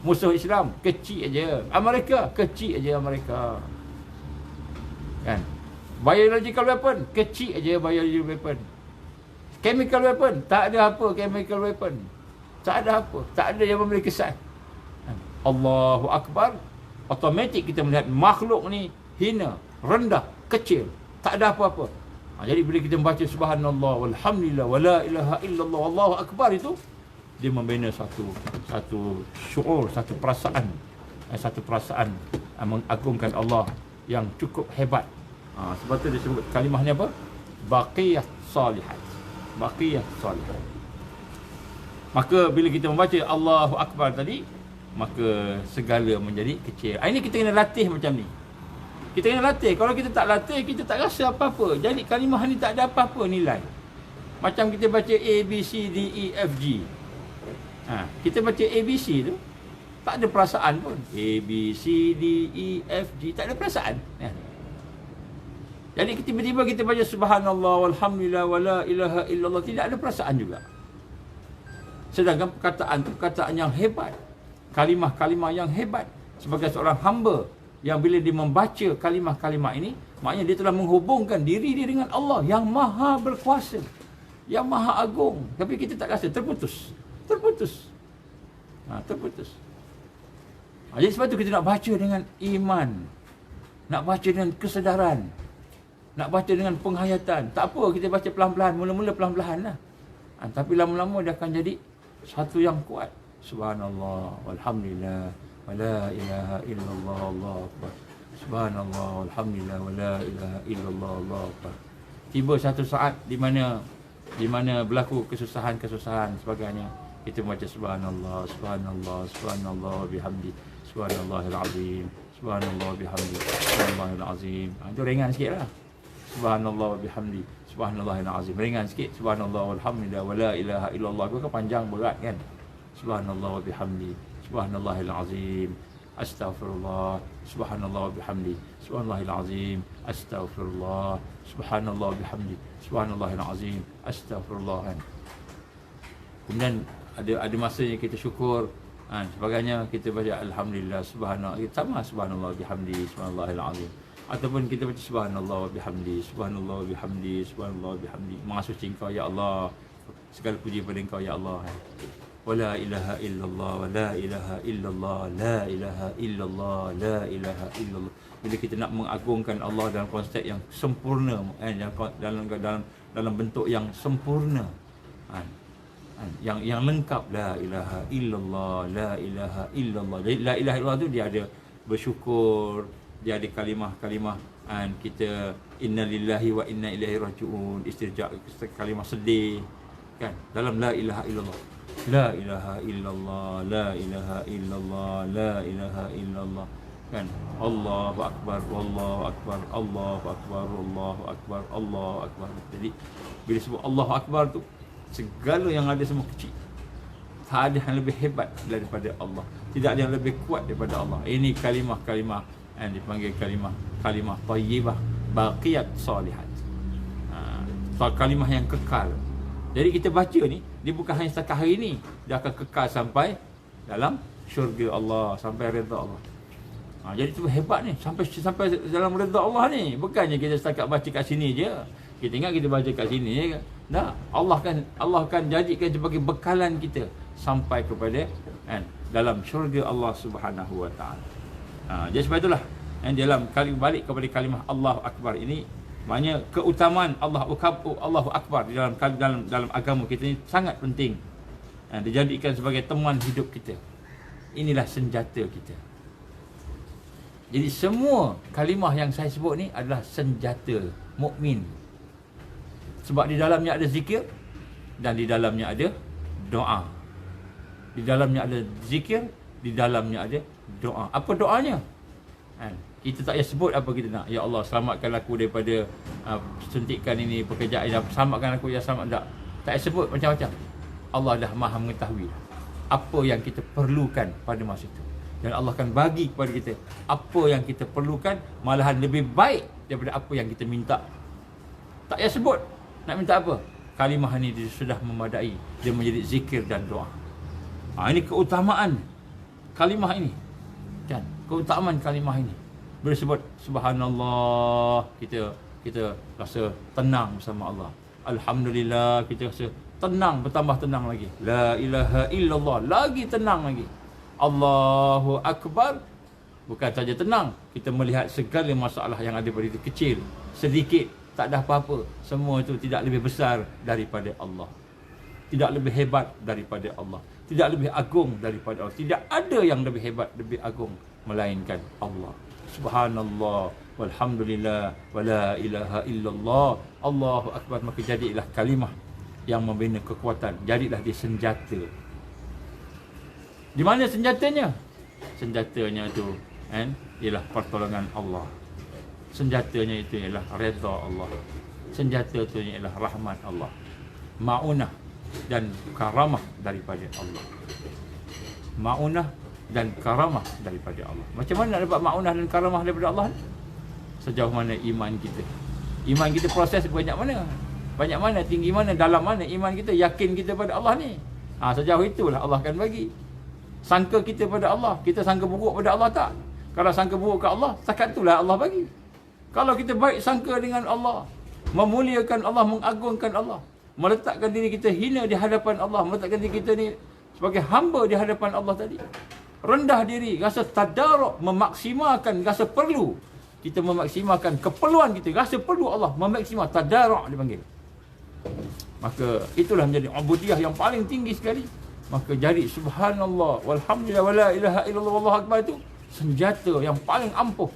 Musuh Islam kecil aja. Amerika kecil aja Amerika. Kan? Biological weapon kecil aja biological weapon. Chemical weapon tak ada apa chemical weapon. Tak ada apa. Tak ada yang memberi kesan. Allahu Akbar. Automatik kita melihat makhluk ni hina, rendah, kecil, tak ada apa-apa. Jadi bila kita membaca subhanallah walhamdulillah wala ilaha illallah wallahu akbar, itu dia membina satu syuur, satu perasaan mengagungkan Allah yang cukup hebat. Sebab tu dia sebut kalimah ni apa? Baqiyah salihat. Baqiyah salihat. Maka bila kita membaca Allahu Akbar tadi, maka segala menjadi kecil. Ini kita kena latih macam ni. Kita kena latih. Kalau kita tak latih, kita tak rasa apa-apa. Jadi kalimah ni tak ada apa-apa nilai. Macam kita baca A, B, C, D, E, F, G. Kita baca A, B, C tu, tak ada perasaan pun. A, B, C, D, E, F, G. Tak ada perasaan. Jadi tiba-tiba kita baca subhanallah walhamdulillah wala ilaha illallah, tidak ada perasaan juga. Sedangkan perkataan tu perkataan yang hebat. Kalimah-kalimah yang hebat. Sebagai seorang hamba yang bila dia membaca kalimah-kalimah ini, maknanya dia telah menghubungkan diri dia dengan Allah yang maha berkuasa, yang maha agung. Tapi kita tak rasa, terputus. Terputus. Jadi sebab tu kita nak baca dengan iman, nak baca dengan kesedaran, nak baca dengan penghayatan. Tak apa, kita baca pelan-pelan. Mula-mula pelan-pelan lah. Tapi lama-lama dia akan jadi satu yang kuat. Subhanallah walhamdulillah wala ilaha illallah Allahu akbar. Subhanallah walhamdulillah wala ilaha illallah Allahu akbar. Tiba satu saat di mana berlaku kesusahan sebagainya, kita baca subhanallah subhanallah subhanallah bihamdi subhanallahil azim subhanallah bihamdi subhanallahil azim. Itu ringan sikitlah. Subhanallah bihamdi subhanallahil azim. Ringan sikit. Subhanallah walhamdulillah wala ilaha illallah. Itu kan panjang berat kan. Subhanallah wa bihamdi subhanallahil azim astaghfirullah subhanallah wa bihamdi subhanallahil azim astaghfirullah subhanallah wa bihamdi subhanallahil azim astaghfirullah. Kemudian ada masanya kita syukur, sebagainya kita baca alhamdulillah subhanallah, sama subhanallah wa bihamdi subhanallahil azim, ataupun kita baca subhanallah wa bihamdi subhanallah wa bihamdi subhanallah wa bihamdi. Maha suci Engkau ya Allah, segala puji pada Engkau ya Allah. Wala ilaha illallah wala ilaha illallah la ilaha illallah la ilaha illallah. Bila kita nak mengagungkan Allah dalam konsep yang sempurna, dalam bentuk yang sempurna, yang lengkap, la ilaha illallah la ilaha illallah. Jadi la ilaha illallah tu dia ada bersyukur, dia ada kalimah-kalimah kita innalillahi wa inna ilaihi rajiun, istirja, kalimah sedih kan dalam la ilaha illallah. La ilaha illallah, la ilaha illallah, la ilaha illallah kan. Allahu akbar, wallahu akbar, Allahu akbar, Allahu akbar, Allahu akbar. Jadi bila sebut Allahu akbar tu, segala yang ada semua kecil. Tak ada yang lebih hebat daripada Allah. Tidak ada yang lebih kuat daripada Allah. Ini kalimah-kalimah yang dipanggil kalimah thayyibah, baqiyat salihat. Kalimah yang kekal. Jadi kita baca ni, dia bukan hanya setakat hari ni, dia akan kekal sampai dalam syurga Allah, sampai redha Allah. Jadi itu hebat ni, sampai dalam redha Allah ni. Bukannya kita setakat baca kat sini je. Kita ingat kita baca kat sini je. Tak, Allah akan jadikan sebagai bekalan kita sampai kepada dalam syurga Allah Subhanahu wa taala. Jadi sebab itulah dalam balik kepada kalimah Allahu Akbar ini, Maknanya keutamaan Allahu Akbar di dalam agama kita ni sangat penting. Dijadikan sebagai teman hidup kita. Inilah senjata kita. Jadi semua kalimah yang saya sebut ni adalah senjata mukmin. Sebab di dalamnya ada zikir dan di dalamnya ada doa. Di dalamnya ada zikir, di dalamnya ada doa. Apa doanya? Kita tak payah sebut apa kita nak. Ya Allah, selamatkan aku daripada suntikan ini, pekerjaan ini. Selamatkan aku, ya selamat. Tak payah sebut macam-macam. Allah dah maha mengetahui apa yang kita perlukan pada masa itu. Dan Allah akan bagi kepada kita apa yang kita perlukan, malahan lebih baik daripada apa yang kita minta. Tak payah sebut nak minta apa. Kalimah ini dia sudah memadai. Dia menjadi zikir dan doa. Ini keutamaan kalimah ini. Kan? Keutamaan kalimah ini. Bila sebut subhanallah, kita rasa tenang bersama Allah. Alhamdulillah, kita rasa tenang, bertambah tenang lagi. La ilaha illallah, lagi tenang lagi. Allahu Akbar, bukan saja tenang, kita melihat segala masalah yang ada pada itu kecil, sedikit, tak ada apa-apa. Semua itu tidak lebih besar daripada Allah. Tidak lebih hebat daripada Allah. Tidak lebih agung daripada Allah. Tidak ada yang lebih hebat, lebih agung melainkan Allah. Subhanallah walhamdulillah wala ilaha illallah Allahu Akbar. Maka jadilah kalimah yang membina kekuatan. Jadilah dia senjata. Di mana senjatanya? Senjatanya itu ialah pertolongan Allah. Senjatanya itu ialah redha Allah. Senjata itu ialah rahmat Allah. Ma'unah dan karamah daripada Allah. Ma'unah dan karamah daripada Allah. Macam mana nak dapat ma'unah dan karamah daripada Allah? Sejauh mana iman kita. Iman kita proses banyak mana? Banyak mana, tinggi mana, dalam mana iman kita, yakin kita pada Allah ni. Sejauh itulah Allah akan bagi. Sangka kita pada Allah, kita sangka buruk pada Allah tak? Kalau sangka buruk ke Allah, setakat itulah Allah bagi. Kalau kita baik sangka dengan Allah, memuliakan Allah, mengagungkan Allah, meletakkan diri kita hina di hadapan Allah, meletakkan diri kita ni sebagai hamba di hadapan Allah tadi, rendah diri, rasa tadarruk, memaksimalkan rasa perlu. Kita memaksimalkan keperluan kita, rasa perlu Allah, memaksimal tadarruk dipanggil. Maka itulah menjadi ubudiyah yang paling tinggi sekali. Maka jadi subhanallah walhamdulillah wala ilaha illallah wallahu akbar itu senjata yang paling ampuh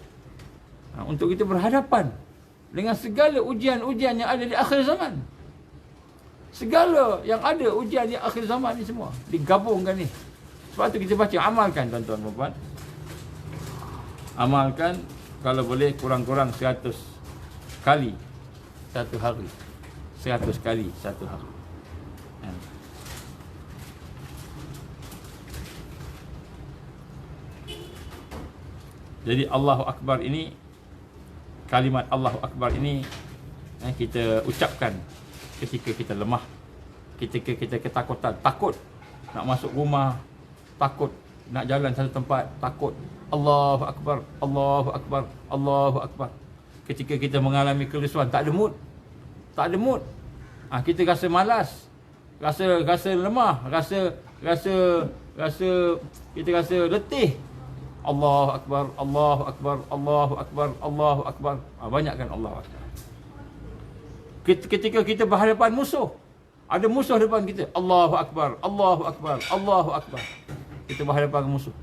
untuk kita berhadapan dengan segala ujian-ujian yang ada di akhir zaman. Segala yang ada ujian di akhir zaman ni semua digabungkan ni. Sebab tu kita baca, amalkan tuan-tuan dan puan. Amalkan kalau boleh kurang-kurang 100 kali satu hari. 100 kali satu hari. Jadi Allahu Akbar ini, kalimat Allahu Akbar ini kita ucapkan ketika kita lemah, ketika kita ketakutan, takut nak masuk rumah, takut nak jalan satu tempat, takut. Allahu Akbar, Allahu Akbar, Allahu Akbar. Ketika kita mengalami kelesuan, tak ada mood. Tak ada mood. Kita rasa malas, rasa lemah, kita rasa letih. Allahu Akbar, Allahu Akbar, Allahu Akbar, Allahu Akbar. Banyakkan Allahu Akbar. Ketika kita berhadapan musuh, ada musuh depan kita, Allahu Akbar, Allahu Akbar, Allahu Akbar. Kita berhadapan dengan musuh.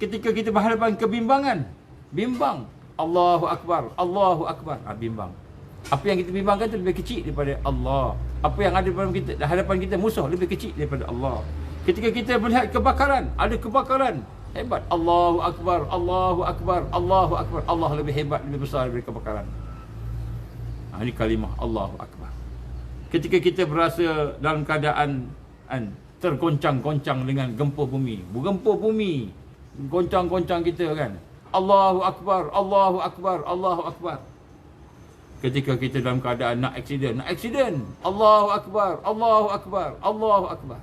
Ketika kita berhadapan kebimbangan, bimbang, Allahu Akbar, Allahu Akbar. Bimbang. Apa yang kita bimbangkan itu lebih kecil daripada Allah. Apa yang ada di hadapan kita, musuh, lebih kecil daripada Allah. Ketika kita melihat kebakaran, ada kebakaran, hebat. Allahu Akbar, Allahu Akbar, Allahu Akbar. Allah lebih hebat, lebih besar daripada kebakaran. Ini kalimah Allahu Akbar. Ketika kita berasa dalam keadaan tergoncang-goncang dengan gempa bumi, bergempur bumi, goncang-goncang kita kan. Allahu Akbar, Allahu Akbar, Allahu Akbar. Ketika kita dalam keadaan nak aksiden, Allahu Akbar, Allahu Akbar, Allahu Akbar.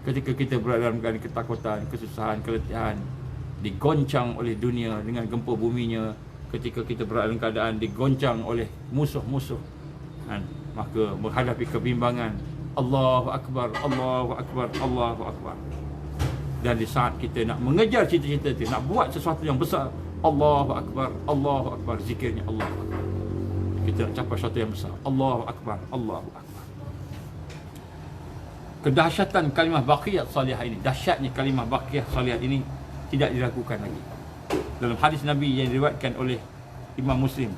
Ketika kita berada dalam keadaan ketakutan, kesusahan, keletihan, digoncang oleh dunia dengan gempa buminya, ketika kita berada dalam keadaan digoncang oleh musuh-musuh, maka menghadapi kebimbangan, Allahu Akbar, Allahu Akbar, Allahu Akbar. Dan di saat kita nak mengejar cita-cita itu, nak buat sesuatu yang besar, Allahu Akbar, Allahu Akbar, zikirnya Allahu Akbar. Kita nak capai sesuatu yang besar. Allahu Akbar, Allahu Akbar. Kedahsyatan kalimah baqiyat salihah ini, dahsyatnya kalimah baqiyat salihah ini tidak diragukan lagi. Dalam hadis Nabi yang diriwayatkan oleh Imam Muslim,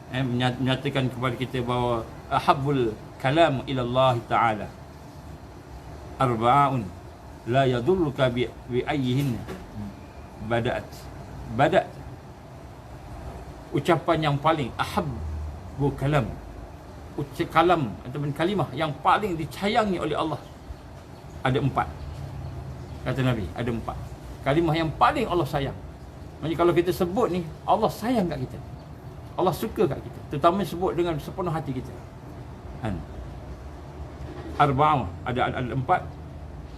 menyatakan kepada kita bahawa ahabbul kalam ila Allah Ta'ala arba'un la yadurruka bi ayyihin badat. Ucapan yang paling ahabbu kalam, kalam ataupun kalimah yang paling disayangi oleh Allah, ada 4. Kata Nabi, ada 4 kalimah yang paling Allah sayang. Maksudnya kalau kita sebut ni, Allah sayang kat kita, Allah suka kat kita, terutama sebut dengan sepenuh hati kita. Arba'ah, ada 4.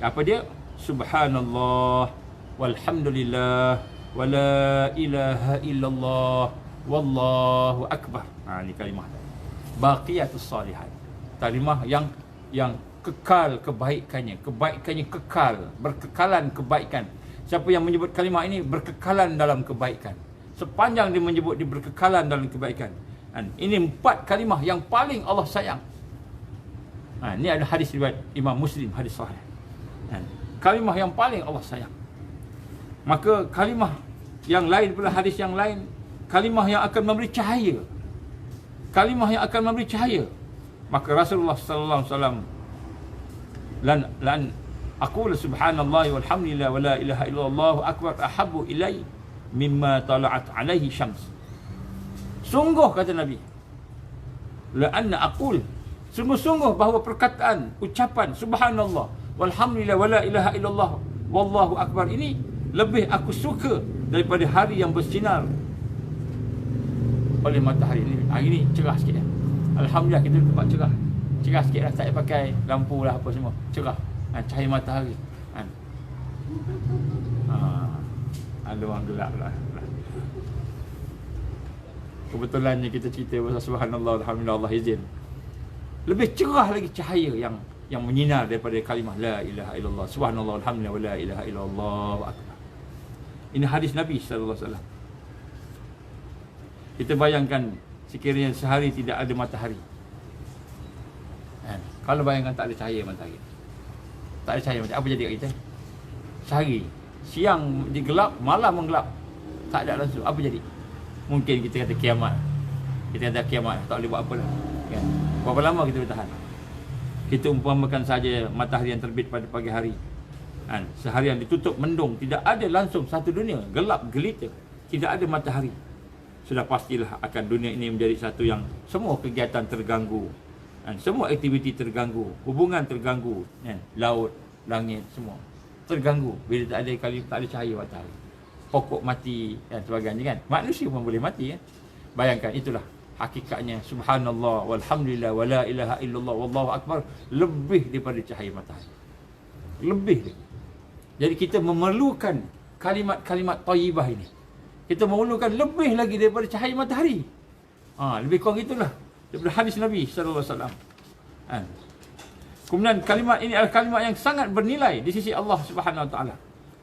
Apa dia? Subhanallah walhamdulillah wala ilaha illallah wallahu akbar. Ni kalimah baqiyatus salihat, kalimah yang kekal kebaikannya kekal, berkekalan kebaikan. Siapa yang menyebut kalimah ini berkekalan dalam kebaikan. Sepanjang dia menyebut, dia berkekalan dalam kebaikan. Ini 4 kalimah yang paling Allah sayang. Ini ada hadis riwayat Imam Muslim, hadis sahih. Kalimah yang paling Allah sayang. Maka kalimah yang lain pula, hadis yang lain, kalimah yang akan memberi cahaya, kalimah yang akan memberi cahaya. Maka Rasulullah sallallahu alaihi wasallam lan aqulu subhanallah walhamdulillah wala ilaha illallah akbar ahabbu ilai mimma tala'at alaihi syams. Sungguh, kata Nabi, la anna aqul, sungguh-sungguh bahawa perkataan, ucapan subhanallah walhamdulillah wala ilaha illallah wallahu akbar ini lebih aku suka daripada hari yang bersinar oleh matahari ini. Hari ni cerah sikit ya. Alhamdulillah kita tempat cerah. Cerah sikit lah, tak payah pakai lampu lah apa semua. Cerah. Cahaya matahari. Ada orang gelap lah. Kebetulannya kita cerita pasal subhanallah alhamdulillah, Allah izin, lebih cerah lagi cahaya yang menyinar daripada kalimah la ilaha illallah, subhanallah alhamdulillah wala ilaha illallah akbar. Ini hadis Nabi sallallahu alaihi wasallam. Kita bayangkan sekiranya sehari tidak ada matahari. Kalau bayangkan tak ada cahaya matahari, tak ada cahaya matahari, apa jadi kat kita? Sehari, siang digelap, malam menggelap, tak ada langsung, apa jadi? Mungkin kita kata kiamat. Kita kata kiamat, tak boleh buat apa dah. Kan? Berapa lama kita bertahan? Kita umpamakan saja matahari yang terbit pada pagi hari. Seharian ditutup mendung, tidak ada langsung satu dunia, gelap gelita, tidak ada matahari. Sudah pastilah akan dunia ini menjadi satu yang semua kegiatan terganggu, semua aktiviti terganggu, hubungan terganggu, laut, langit semua terganggu bila tak ada cahaya matahari. Pokok mati dan sebagainya kan. Manusia pun boleh mati kan. Bayangkan, itulah hakikatnya subhanallah walhamdulillah wala ilaha illallah wallahu akbar lebih daripada cahaya matahari. Lebih. Jadi kita memerlukan kalimat-kalimat thayyibah ini. Kita memerlukan lebih lagi daripada cahaya matahari. Lebih kurang itulah daripada hadis Nabi sallallahu alaihi wasallam. Kemudian kalimat ini adalah kalimat yang sangat bernilai di sisi Allah Subhanahu wa taala.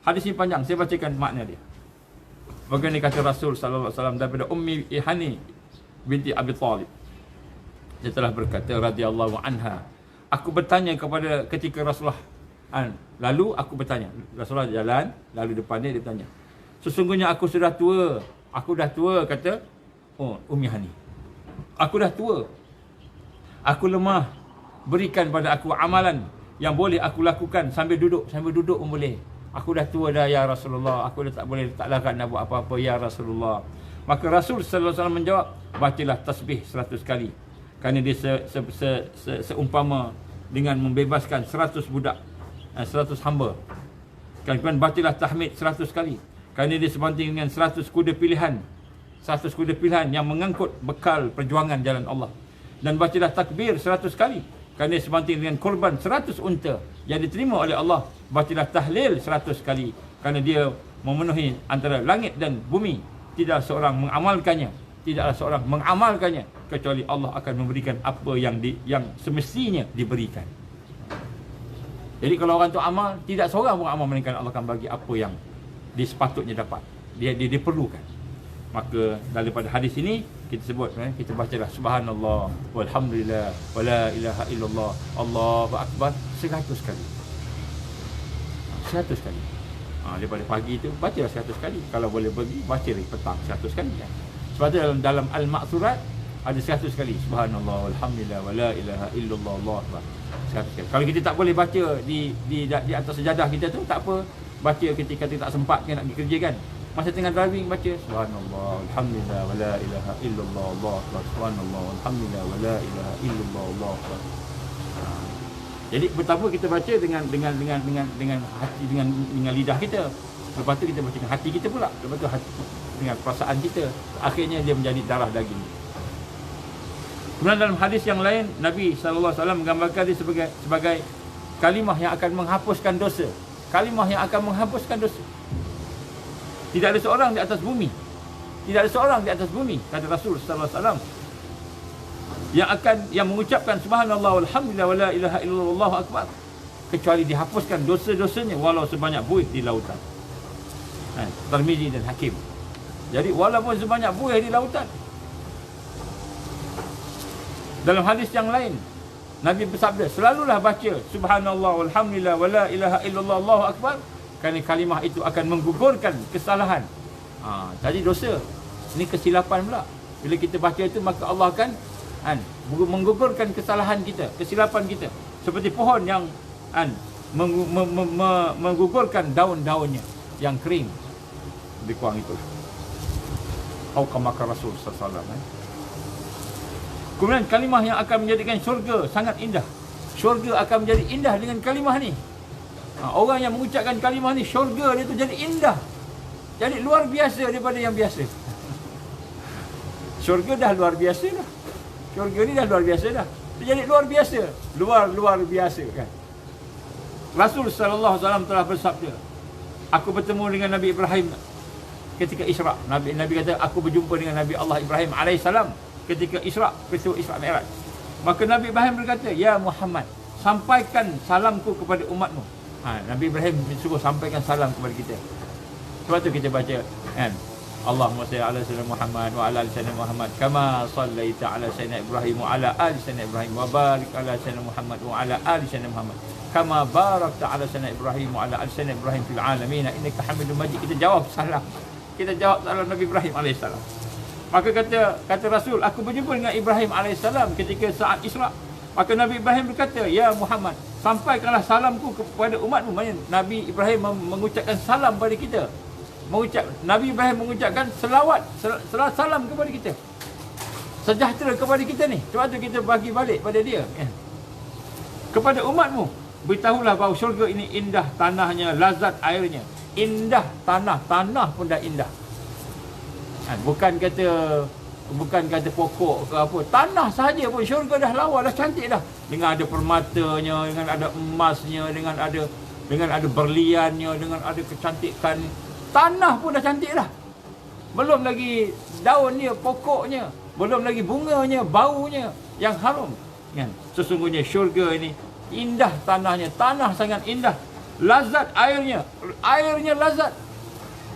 Hadis ini panjang, saya bacakan makna dia. Bagaimana kata Rasul sallallahu alaihi wasallam daripada Ummi Ihani binti Abi Talib. Dia telah berkata radhiyallahu anha, aku bertanya kepada ketika Rasulullah, lalu aku bertanya, Rasulullah jalan, lalu depan dia bertanya, sesungguhnya aku sudah tua. Aku dah tua, kata Ummi Hani. Aku dah tua. Aku lemah. Berikan pada aku amalan yang boleh aku lakukan sambil duduk pun boleh. Aku dah tua dah ya Rasulullah, aku dah tak larat nak buat apa-apa ya Rasulullah. Maka Rasul sallallahu alaihi wasallam menjawab, bacalah tasbih 100 kali. Kerana dia seumpama dengan membebaskan 100 budak, 100 hamba. Kemudian bacalah tahmid 100 kali. Kerana dia sebanding dengan 100 kuda pilihan. 100 kuda pilihan yang mengangkut bekal perjuangan jalan Allah. Dan bacalah takbir 100 kali. Kerana dia sebanding dengan korban 100 unta yang diterima oleh Allah. Bacalah tahlil 100 kali. Kerana dia memenuhi antara langit dan bumi. Tidaklah seorang mengamalkannya, tidaklah seorang mengamalkannya kecuali Allah akan memberikan apa yang semestinya diberikan. Jadi kalau orang tu amal, tidak seorang pun amal, melainkan Allah akan bagi apa yang dia sepatutnya dapat, dia perlukan. Maka daripada hadis ini kita sebut, kita bacalah subhanallah walhamdulillah wala ilaha illallah Allahu akbar 100 kali. 100 kali. Daripada pagi tu bacalah 100 kali. Kalau boleh pergi baca lagi petang 100 kali kan. Sebab tu dalam al-ma'thurat ada 100 kali subhanallah walhamdulillah wala ilaha illallah Allahu akbar 100 kali. Kalau kita tak boleh baca di atas sejadah kita tu, tak apa, baca ketika kita tak sempat nak pergi kerja kan. Masa tengah driving baca subhanallah alhamdulillah wala ilaha illallah Allahu akbar subhanallah alhamdulillah wala ilaha illallah Allahu akbar. Jadi pertama kita baca dengan hati, dengan lidah kita. Lepas tu kita baca dengan hati kita pula. Lepas tu hati dengan perasaan kita. Akhirnya dia menjadi darah daging. Kemudian dalam hadis yang lain, Nabi SAW menggambarkan dia sebagai kalimah yang akan menghapuskan dosa. Kalimah yang akan menghapuskan dosa. Tidak ada seorang di atas bumi. Tidak ada seorang di atas bumi, kata Rasul sallallahu alaihi wasallam, yang mengucapkan subhanallah walhamdulillah wala ilaha illallah Allahu akbar, kecuali dihapuskan dosa-dosanya walau sebanyak buih di lautan. Tirmizi dan Hakim. Jadi walaupun sebanyak buih di lautan. Dalam hadis yang lain, Nabi bersabda, selalulah baca subhanallah walhamdulillah wala ilaha illallah Allahu akbar, kerana kalimah itu akan menggugurkan kesalahan. Jadi dosa ni kesilapan pula. Bila kita baca itu, maka Allah akan menggugurkan kesalahan kita, kesilapan kita. Seperti pohon yang menggugurkan daun-daunnya yang kering. Lebih kurang itu. Atau kama Rasul sallallahu alaihi wasallam. Kemudian kalimah yang akan menjadikan syurga sangat indah. Syurga akan menjadi indah dengan kalimah ni. Orang yang mengucapkan kalimah ni, syurga dia tu jadi indah. Jadi luar biasa daripada yang biasa. Syurga dah luar biasa dah. Syurga ni dah luar biasa dah. Dia jadi luar biasa. Luar biasa kan. Rasul sallallahu alaihi wasallam telah bersabda, aku bertemu dengan Nabi Ibrahim ketika Isra. Nabi kata, aku berjumpa dengan Nabi Allah Ibrahim alaihissalam ketika Isra, peristiwa Isra Mi'raj. Maka Nabi Ibrahim berkata, ya Muhammad, sampaikan salamku kepada umatmu. Nabi Ibrahim suruh sampaikan salam kepada kita. Sebab tu kita baca kan, Allahumma salli ala sayyidina Muhammad wa ala ali sayyidina Muhammad kama sallaita ala sayyidina Ibrahim wa ala ali sayyidina Ibrahim wa barik ala sayyidina Muhammad wa ala ali sayyidina Muhammad kama barakta ala sayyidina Ibrahim wa ala ali sayyidina Ibrahim fil alamin innaka Hamidum Majid. Kita jawab salam. Kita jawab salam Nabi Ibrahim alaihissalam. Maka kata Rasul, aku berjumpa dengan Ibrahim alaihissalam ketika saat Isra. Maka Nabi Ibrahim berkata, ya Muhammad, sampaikanlah salamku kepada umatmu. Maksudnya Nabi Ibrahim mengucapkan salam kepada kita. Nabi Ibrahim mengucapkan selawat, salam kepada kita. Sejahtera kepada kita ni. Sebab tu kita bagi balik pada dia. Kepada umatmu, beritahulah bahawa syurga ini indah tanahnya, lazat airnya. Indah tanah pun dah indah. Bukan kata pokok ke apa, tanah sahaja pun syurga dah lawa, dah cantik dah. Dengan ada permatanya, dengan ada emasnya, dengan ada berliannya, dengan ada kecantikan. Tanah pun dah cantik dah. Belum lagi daunnya, pokoknya, belum lagi bunganya, baunya yang harum. Kan? Sesungguhnya syurga ini indah tanahnya, tanah sangat indah. Lazat airnya lazat.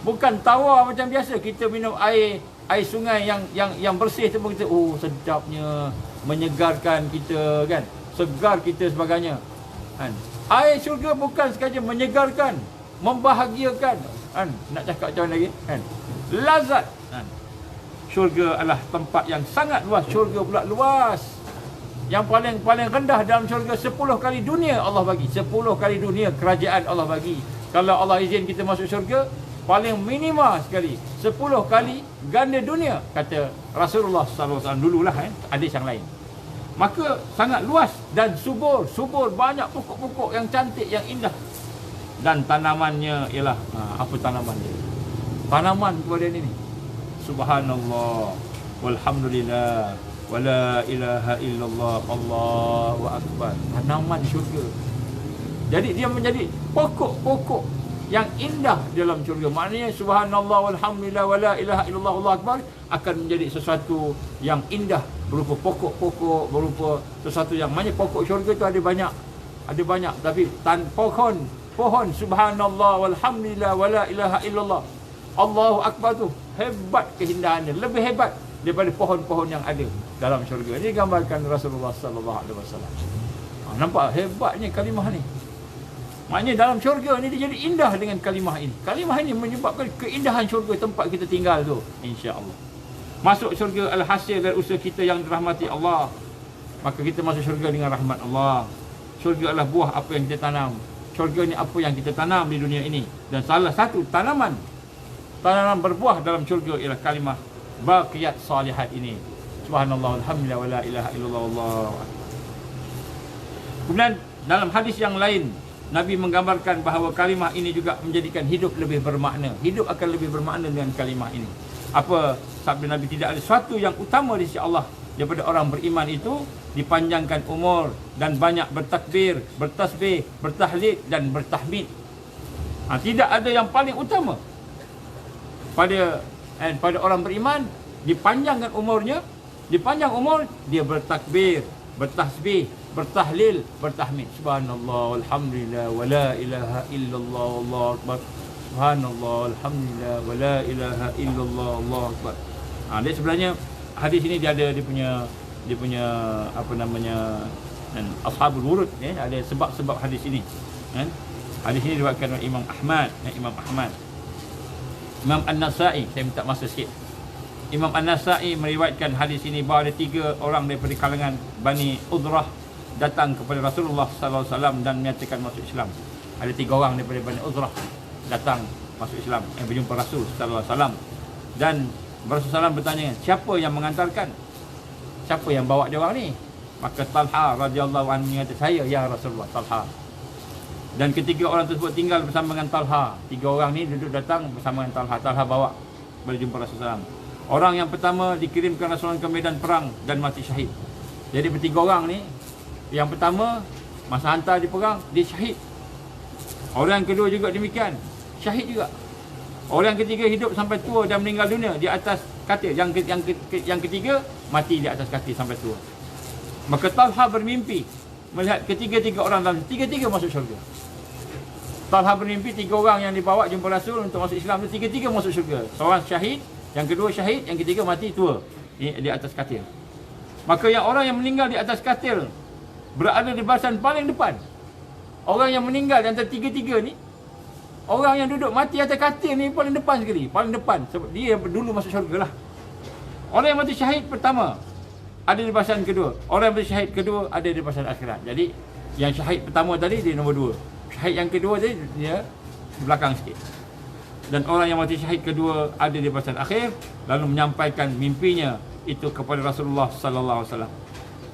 Bukan tawar macam biasa kita minum air sungai yang bersih tu pun kita, oh sedapnya, menyegarkan kita kan, segar kita sebagainya kan. Air syurga bukan sekadar menyegarkan, membahagiakan kan, nak cakap macam mana lagi kan, lazat kan. Syurga adalah tempat yang sangat luas. Syurga pula luas. Yang paling rendah dalam syurga 10 kali dunia Allah bagi. 10 kali dunia kerajaan Allah bagi. Kalau Allah izin kita masuk syurga, paling minima sekali 10 kali ganda dunia, kata Rasulullah SAW dululah hadis yang lain. Maka sangat luas dan subur, banyak pokok-pokok yang cantik, yang indah. Dan tanamannya ialah apa tanamannya? Tanaman kepada ini ni. Subhanallah walhamdulillah wala ilaha illallah Allahu akbar. Tanaman syurga. Jadi dia menjadi pokok-pokok yang indah dalam syurga. Maknanya subhanallah walhamdulillah wala ilaha illallah Allahu akbar akan menjadi sesuatu yang indah, berupa pokok-pokok, berupa sesuatu yang, maknanya pokok syurga tu ada banyak, tapi pohon subhanallah walhamdulillah wala ilaha illallah Allahu Akbar tu hebat keindahannya, lebih hebat daripada pohon-pohon yang ada dalam syurga. Ini gambarkan Rasulullah sallallahu alaihi wasallam. Nampak hebatnya kalimah ni. Maknanya dalam syurga ni dia jadi indah dengan kalimah ini. Kalimah ini menyebabkan keindahan syurga tempat kita tinggal tu, insya-Allah. Masuk syurga al-hasil dari usaha kita yang dirahmati Allah. Maka kita masuk syurga dengan rahmat Allah. Syurga adalah buah apa yang kita tanam. Syurga ni apa yang kita tanam di dunia ini. Dan salah satu tanaman berbuah dalam syurga ialah kalimah baqiyat salihat ini. Subhanallah, alhamdulillah, wa la ilaha illallah, wallahu akbar. Kemudian dalam hadis yang lain, Nabi menggambarkan bahawa kalimah ini juga menjadikan hidup lebih bermakna. Hidup akan lebih bermakna dengan kalimah ini. Apa sabda Nabi? Tidak ada sesuatu yang utama di sisi Allah daripada orang beriman itu dipanjangkan umur dan banyak bertakbir, bertasbih, bertahlil dan bertahmid. Tidak ada yang paling utama pada orang beriman, dipanjangkan umurnya, dipanjang umur, dia bertakbir, bertasbih, bertahlil, bertahmid. Subhanallah, alhamdulillah, wa la ilaha illallah, wallahu akbar. Subhanallah, alhamdulillah, wa la ilaha illallah, wallahu akbar. Dia sebenarnya hadis ini dia ada dia punya apa namanya, ashabul wurud, ada sebab-sebab hadis ini. Hadis ini diriwayatkan oleh Imam Ahmad, Imam An-Nasa'i. Saya minta masa sikit. Imam An-Nasa'i meriwayatkan hadis ini bahawa ada 3 orang daripada kalangan Bani Udrah datang kepada Rasulullah sallallahu alaihi wasallam dan menyatakan masuk Islam. Ada 3 orang daripada Bani Udrah datang masuk Islam, yang berjumpa Rasul sallallahu alaihi wasallam. Dan Rasulullah SAW bertanya, siapa yang mengantarkan? Siapa yang bawa dia orang ni? Maka Talha radhiyallahu anhu mengatakan, saya ya Rasulullah, Talha. Dan ketiga orang tersebut tinggal bersama dengan Talha. 3 orang ni duduk datang bersama dengan Talha. Talha bawa berjumpa Rasulullah SAW. Orang yang pertama dikirimkan Rasulullah ke medan perang dan mati syahid. Jadi bertiga orang ni, yang pertama masa hantar di perang, dia syahid. Orang yang kedua juga demikian, syahid juga. Orang yang ketiga hidup sampai tua dan meninggal dunia di atas katil. Yang ketiga mati di atas katil sampai tua. Maka Talha bermimpi melihat ketiga-tiga orang dalam, tiga-tiga masuk syurga. Talha bermimpi 3 orang yang dibawa jumpa Rasul untuk masuk Islam, tiga-tiga masuk syurga. Seorang syahid, yang kedua syahid, yang ketiga mati tua di atas katil. Maka orang yang meninggal di atas katil berada di barisan paling depan. Orang yang meninggal di antara tiga-tiga ni, orang yang duduk mati atas katil ni paling depan sekali, paling depan, sebab dia yang dulu masuk syurga lah. Orang yang mati syahid pertama ada di barisan kedua, orang yang mati syahid kedua ada di barisan akhirat. Jadi yang syahid pertama tadi dia nombor 2, syahid yang kedua tadi dia belakang sikit. Dan orang yang mati syahid kedua ada di barisan akhir, lalu menyampaikan mimpinya itu kepada Rasulullah sallallahu alaihi wasallam.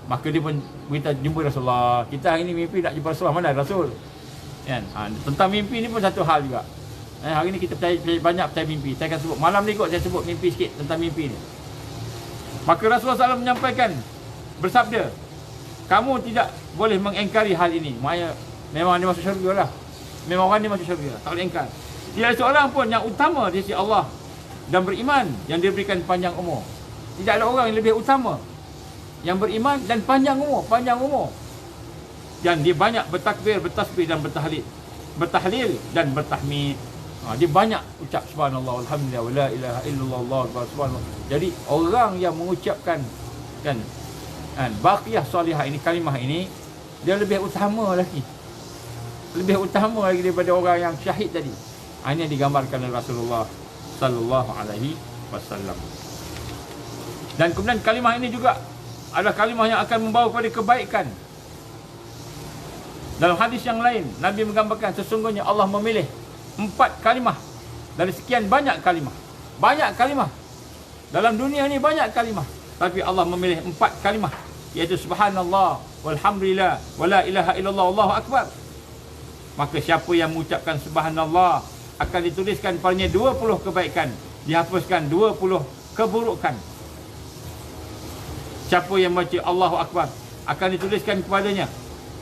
Maka dia pun berita jumpa Rasulullah. Kita hari ni mimpi nak jumpa Rasulullah, mana Rasul? Kan? Tentang mimpi ni pun satu hal juga. Hari ni kita banyak percaya mimpi. Saya akan sebut malam ni kot, saya sebut mimpi sikit tentang mimpi ni. Maka Rasulullah SAW menyampaikan, bersabda, kamu tidak boleh mengingkari hal ini. Maksudnya memang dia masuk syurga lah. Memang orang ni masuk syurga, tak boleh ingkar. Tidak ada seorang pun yang utama di sisi Allah dan beriman yang diberikan panjang umur. Tidak ada orang yang lebih utama yang beriman dan panjang umur. Dan dia banyak bertakbir, bertasbih dan bertahlil dan bertahmid. Dia banyak ucap subhanallah, alhamdulillah, wa la ilaha illallah, Allahu akbar, subhanallah. Jadi orang yang mengucapkan baqiyah salihah ini, kalimah ini, dia lebih utama lagi. Lebih utama lagi daripada orang yang syahid tadi. Ini yang digambarkan oleh Rasulullah sallallahu alaihi wasallam. Dan kemudian kalimah ini juga adalah kalimah yang akan membawa kepada kebaikan. Dalam hadis yang lain, Nabi menggambarkan sesungguhnya Allah memilih 4 kalimah dari sekian banyak kalimah. Banyak kalimah. Dalam dunia ni banyak kalimah. Tapi Allah memilih 4 kalimah, iaitu subhanallah, walhamdulillah, wa la ilaha illallah, Allahu akbar. Maka siapa yang mengucapkan subhanallah akan dituliskan padanya 20 kebaikan, dihapuskan 20 keburukan. Siapa yang baca Allahu akbar akan dituliskan kepadanya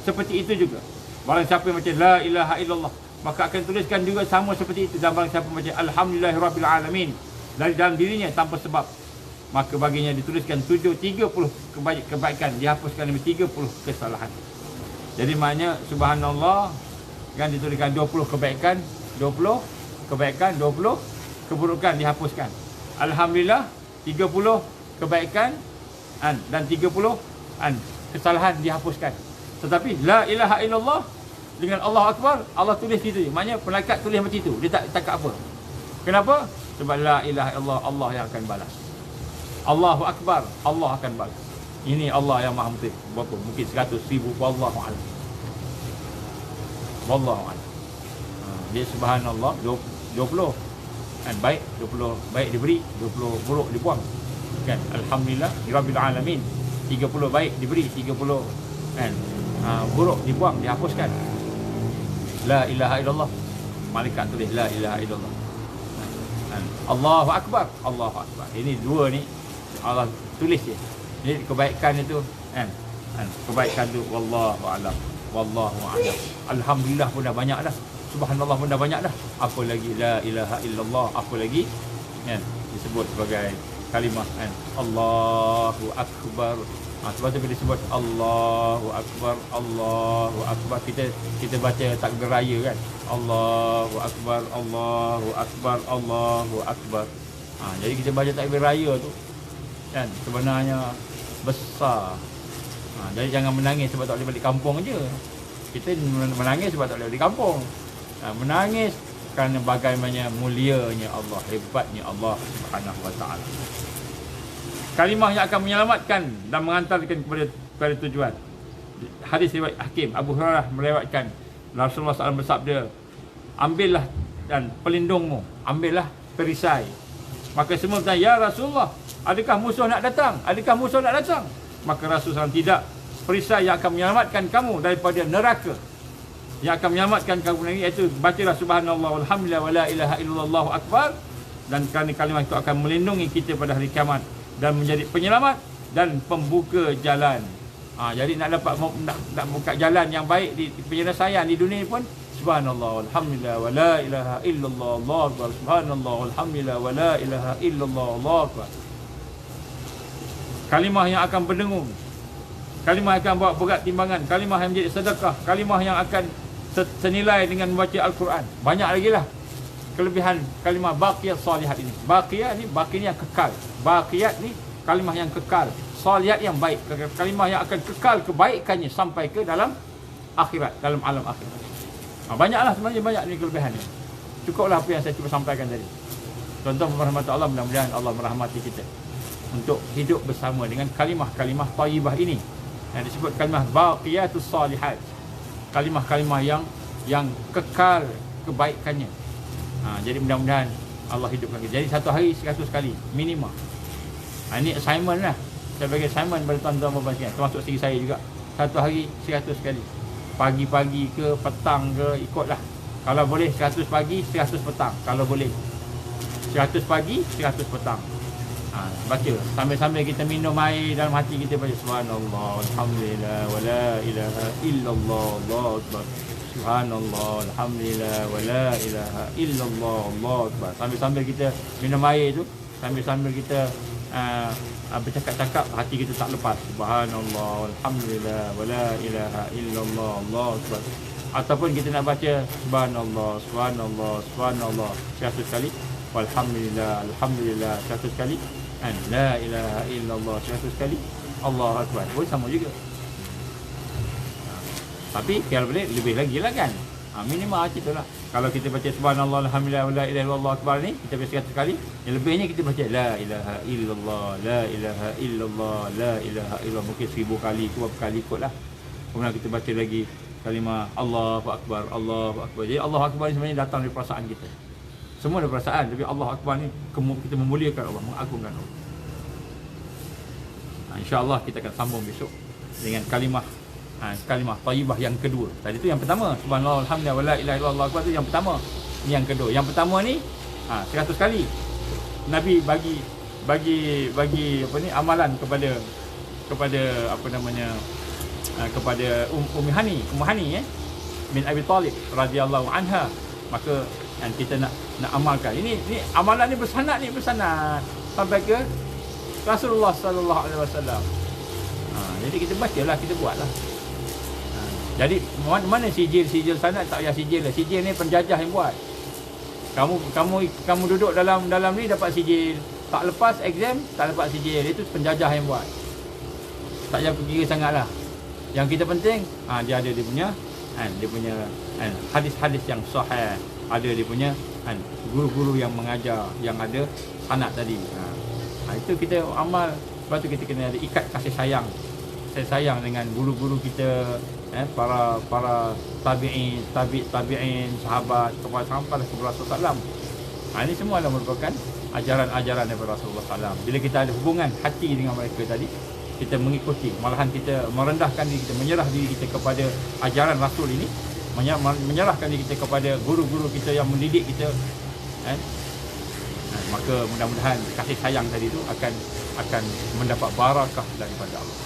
seperti itu juga. Barang siapa yang baca la ilaha illallah, maka akan tuliskan juga sama seperti itu. Dan barang siapa baca alhamdulillahirabbil alamin dari dalam dirinya tanpa sebab, maka baginya dituliskan 30 kebaikan, dihapuskan 30 kesalahan. Jadi maknanya subhanallah kan dituliskan 20 kebaikan, 20 keburukan dihapuskan. Alhamdulillah 30 kebaikan dan 30 kesalahan dihapuskan. Tetapi la ilaha illallah dengan Allah Akbar, Allah tulis situ. Maknanya malaikat tulis macam itu. Dia tak cakap apa. Kenapa? Sebab la ilaha illallah, Allah yang akan balas. Allahu Akbar, Allah akan balas. Ini Allah yang Maha Mungkin. Berapa? Mungkin 100 ribu. Wallahu a'lam. Wallahu a'lam. Dia subhanallah 20 baik, 20 baik diberi, 20 buruk dibuang. Kan? Alhamdulillah rabbil alamin. 30 baik diberi, 30 buruk dibuang, dihapuskan. La ilaha illallah. Malaikat tulis la ilaha illallah. Allahu Akbar, Allahu Akbar. Ini dua ni Allah tulis je. Jadi kebaikan itu kebaikan tu wallahu a'lam. Wallahu a'lam. Alhamdulillah pun dah banyak dah. Subhanallah pun dah banyak dah. Apa lagi la ilaha illallah, apa lagi disebut sebagai kalimah Allahu Akbar. Sebab tu bila disebut Allahu Akbar, Allahu Akbar, kita baca takbir raya kan. Allahu Akbar, Allahu Akbar, Allahu Akbar. Jadi kita baca takbir raya tu kan sebenarnya besar. Jadi jangan menangis sebab tak boleh balik kampung je. Kita menangis sebab tak boleh balik kampung. Menangis kerana bagaimana mulianya Allah, hebatnya Allah Subhanahu Wa Taala. Kalimah yang akan menyelamatkan dan mengantarkan kepada tujuan. Hadis riwayat Hakim, Abu Hurairah melewatkan Rasulullah SAW bersabda, ambillah dan pelindungmu, ambillah perisai. Maka semua bertanya, ya Rasulullah, adakah musuh nak datang? Adakah musuh nak datang? Maka Rasulullah SAW, tidak. Perisai yang akan menyelamatkan kamu daripada neraka, yang akan menyelamatkan kamu ini, iaitu bacalah subhanallah walhamdulillah wala ilaha illallah Allahu Akbar. Dan kerana kalimah itu akan melindungi kita pada hari kiamat dan menjadi penyelamat dan pembuka jalan. Jadi nak dapat nak buka jalan yang baik di penyelesaian di dunia pun subhanallah walhamdulillah wala ilaha illallah Allahu Akbar. Subhanallah walhamdulillah wala ilaha illallah Allahu Akbar. Kalimah yang akan berdengung, kalimah yang akan bawa berat timbangan, kalimah yang menjadi sedekah, kalimah yang akan senilai dengan membaca Al-Quran. Banyak lagi lah kelebihan kalimah baqiyat salihat ini. Baqiyat ni, baqi ni yang kekal. Baqiyat ni kalimah yang kekal. Salihat yang baik. Kalimah yang akan kekal kebaikannya sampai ke dalam akhirat, dalam alam akhirat. Banyaklah sebenarnya, banyak ni kelebihan ni. Cukuplah apa yang saya cuba sampaikan tadi. Tuan-tuan merahmati Allah, mudah-mudahan Allah merahmati kita untuk hidup bersama dengan kalimah-kalimah thayyibah ini. Yang disebut kalimah baqiyatus salihat. Kalimah-kalimah yang kekal kebaikannya. Jadi mudah-mudahan Allah hidupkan kita. Jadi satu hari 100 kali minimum. Ini assignment lah. Saya bagi assignment pada tuan-tuan dan puan-puan, termasuk diri saya juga. Satu hari 100 kali. Pagi-pagi ke petang ke, ikutlah. Kalau boleh 100 pagi, 100 petang. Kalau boleh 100 pagi, 100 petang. Baca sambil-sambil kita minum air, dalam hati kita baca subhanallah alhamdulillah wala ilaha illallah Allahu Akbar. Subhanallah alhamdulillah wala ilaha illallah Allahu Akbar. Sambil-sambil kita minum air tu, sambil-sambil kita bercakap-cakap, hati kita tak lepas. Subhanallah alhamdulillah wala ilaha illallah Allahu Akbar. Ataupun kita nak baca subhanallah subhanallah subhanallah 100 kali, walhamdulillah alhamdulillah 100 kali, la ilaha illallah 100 kali, Allahu Akbar pun sama juga. Tapi kalau boleh lebih lagi lah kan. Minimal macam itulah. Kalau kita baca subhanallah alhamdulillah wala ilaha illallah akbar ni, kita baca 100 kali, yang lebihnya kita baca la ilaha illallah, la ilaha illallah, la ilaha illallah, mungkin 1000 kali ke berapa kali ikutlah. Kemudian kita baca lagi kalimah Allahu Akbar, Allahu Akbar. Jadi Allahu Akbar ni sebenarnya datang dari perasaan kita. Semua dari perasaan, tapi Allahu Akbar ni kita memuliakan Allah, mengagungkan Allah. InsyaAllah kita akan sambung besok dengan kalimah thayyibah yang kedua. Tadi tu yang pertama, subhanallah alhamdulillah wala ilaha illallah akbar, tu yang pertama. Ini yang kedua. Yang pertama ni 100 kali Nabi bagi apa ni amalan kepada apa namanya kepada Ummu Hani bin Abi Talib radhiyallahu anha. Maka kita nak amalkan. Ini amalan ni bersanad sampai ke Rasulullah sallallahu alaihi wasallam. Jadi kita bacalah, kita buatlah. Jadi mana sijil sanad, tak payah sijil lah. Sijil ni penjajah yang buat. Kamu duduk dalam ni dapat sijil, tak lepas exam tak dapat sijil, itu penjajah yang buat. Tak payah fikir sangatlah. Yang kita penting dia ada dia punya hadis-hadis yang sahih, ada dia punya guru-guru yang mengajar, yang ada sanad tadi. Itu kita amal. Sebab tu kita kena ada ikat kasih sayang. Saya sayang dengan guru-guru kita, para tabi'in, sahabat sampai kepada Rasulullah SAW. Ini semua adalah merupakan ajaran-ajaran daripada Rasulullah SAW. Bila kita ada hubungan hati dengan mereka tadi, kita mengikuti, malahan kita merendahkan diri kita, menyerah diri kita kepada ajaran Rasul ini, menyerahkan diri kita kepada guru-guru kita yang mendidik kita, maka mudah-mudahan kasih sayang tadi itu akan mendapat barakah daripada Allah,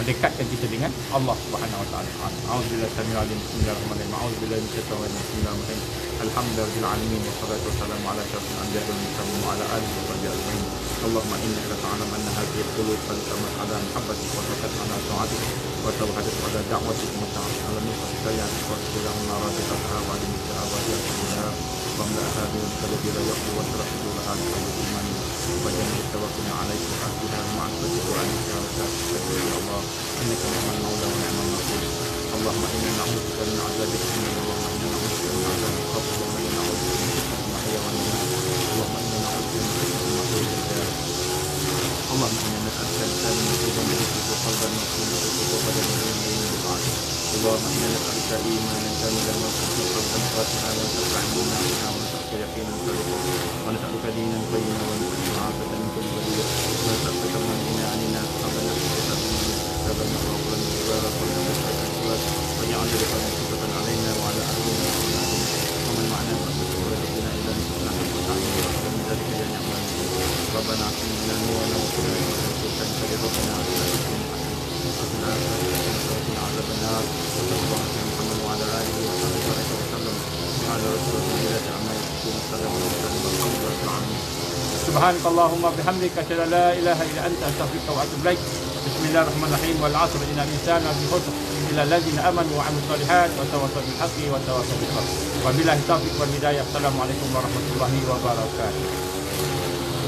mendekatkan kita dengan Allah Subhanahu wa taala. Auzubillahi minasy alim. Bismillahirrahmanirrahim. Auzubillahi minasyaitonir rajim. Bismillahirrahmanirrahim. Alhamdulillahil alamin wassalatu wassalamu ala asyrafil anbiya'i wal mursalin wa ala alihi wa sahbihi ajma'in. Allahumma innaka ta'lamu anna hadhihi al-qulub qad tamat ala mahabbatik wa takat ala ta'atik wa tawhadat ala da'watik wa ta'ala ala nusayyan wa sallallahu ala rabbika wa alihi wa sahbihi ajma'in. Allahumma hadhihi al-qalbi la yaqulu wa tarafu laha al-iman wa janna tawakkul alayka wa asbiha ma'asati wa alayka wa ta'ala ya Allah innaka ni'mal mawla wa ni'mal nasir. Allahumma inna na'udzubika min 'adzabil jahannam wa inna na'udzubika min 'adzabil qabr wa inna na'udzubika min fitnatil mahya wal mamat. Allahumma inna na'udzubika min fitnatil mahya wal mamat. Allahumma inna nas'aluka lisanan yatiban wa qalban maqsudan wa badan min al-ba'd. Allahumma inna nas'aluka imanan kamilan wa qalban khashi'an wa taqabbal minna wa nas'aluka yaqinan sadiqan wa nas'aluka dinan qayyiman wa nas'aluka 'afatan min kulli baliyah wa nas'aluka man inna rabbana ربنا اغفر لنا وبارك لنا واجعل رحمتك علينا وعلى اهلنا ومن معنا ولا اله الا انت سبحانك من ذلك يا نعمان. ربنا اعطنا لنا نورنا واغفر لنا وارزقنا ربنا وقنا عذاب النار. وصلى الله على محمد وعلى اله وصحبه وسلم وعلى رسول الله عما يصفون. السلام عليكم ورحمه الله وبركاته. سبحانك اللهم وبحمدك اشهد ان لا اله الا انت استغفرك واتوب اليك. Bismillahirrahmanirrahim. Wal 'asri innal insana lafi khusr illa allazina amanu wa 'amilus solihat wa tawassaw bil haqqi wa tawassaw bis sabr. Wabillahi taufiq wal hidayah. Assalamualaikum warahmatullahi wabarakatuh.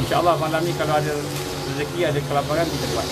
Insyaallah malam ni kalau ada rezeki, ada kelaparan, kita buat.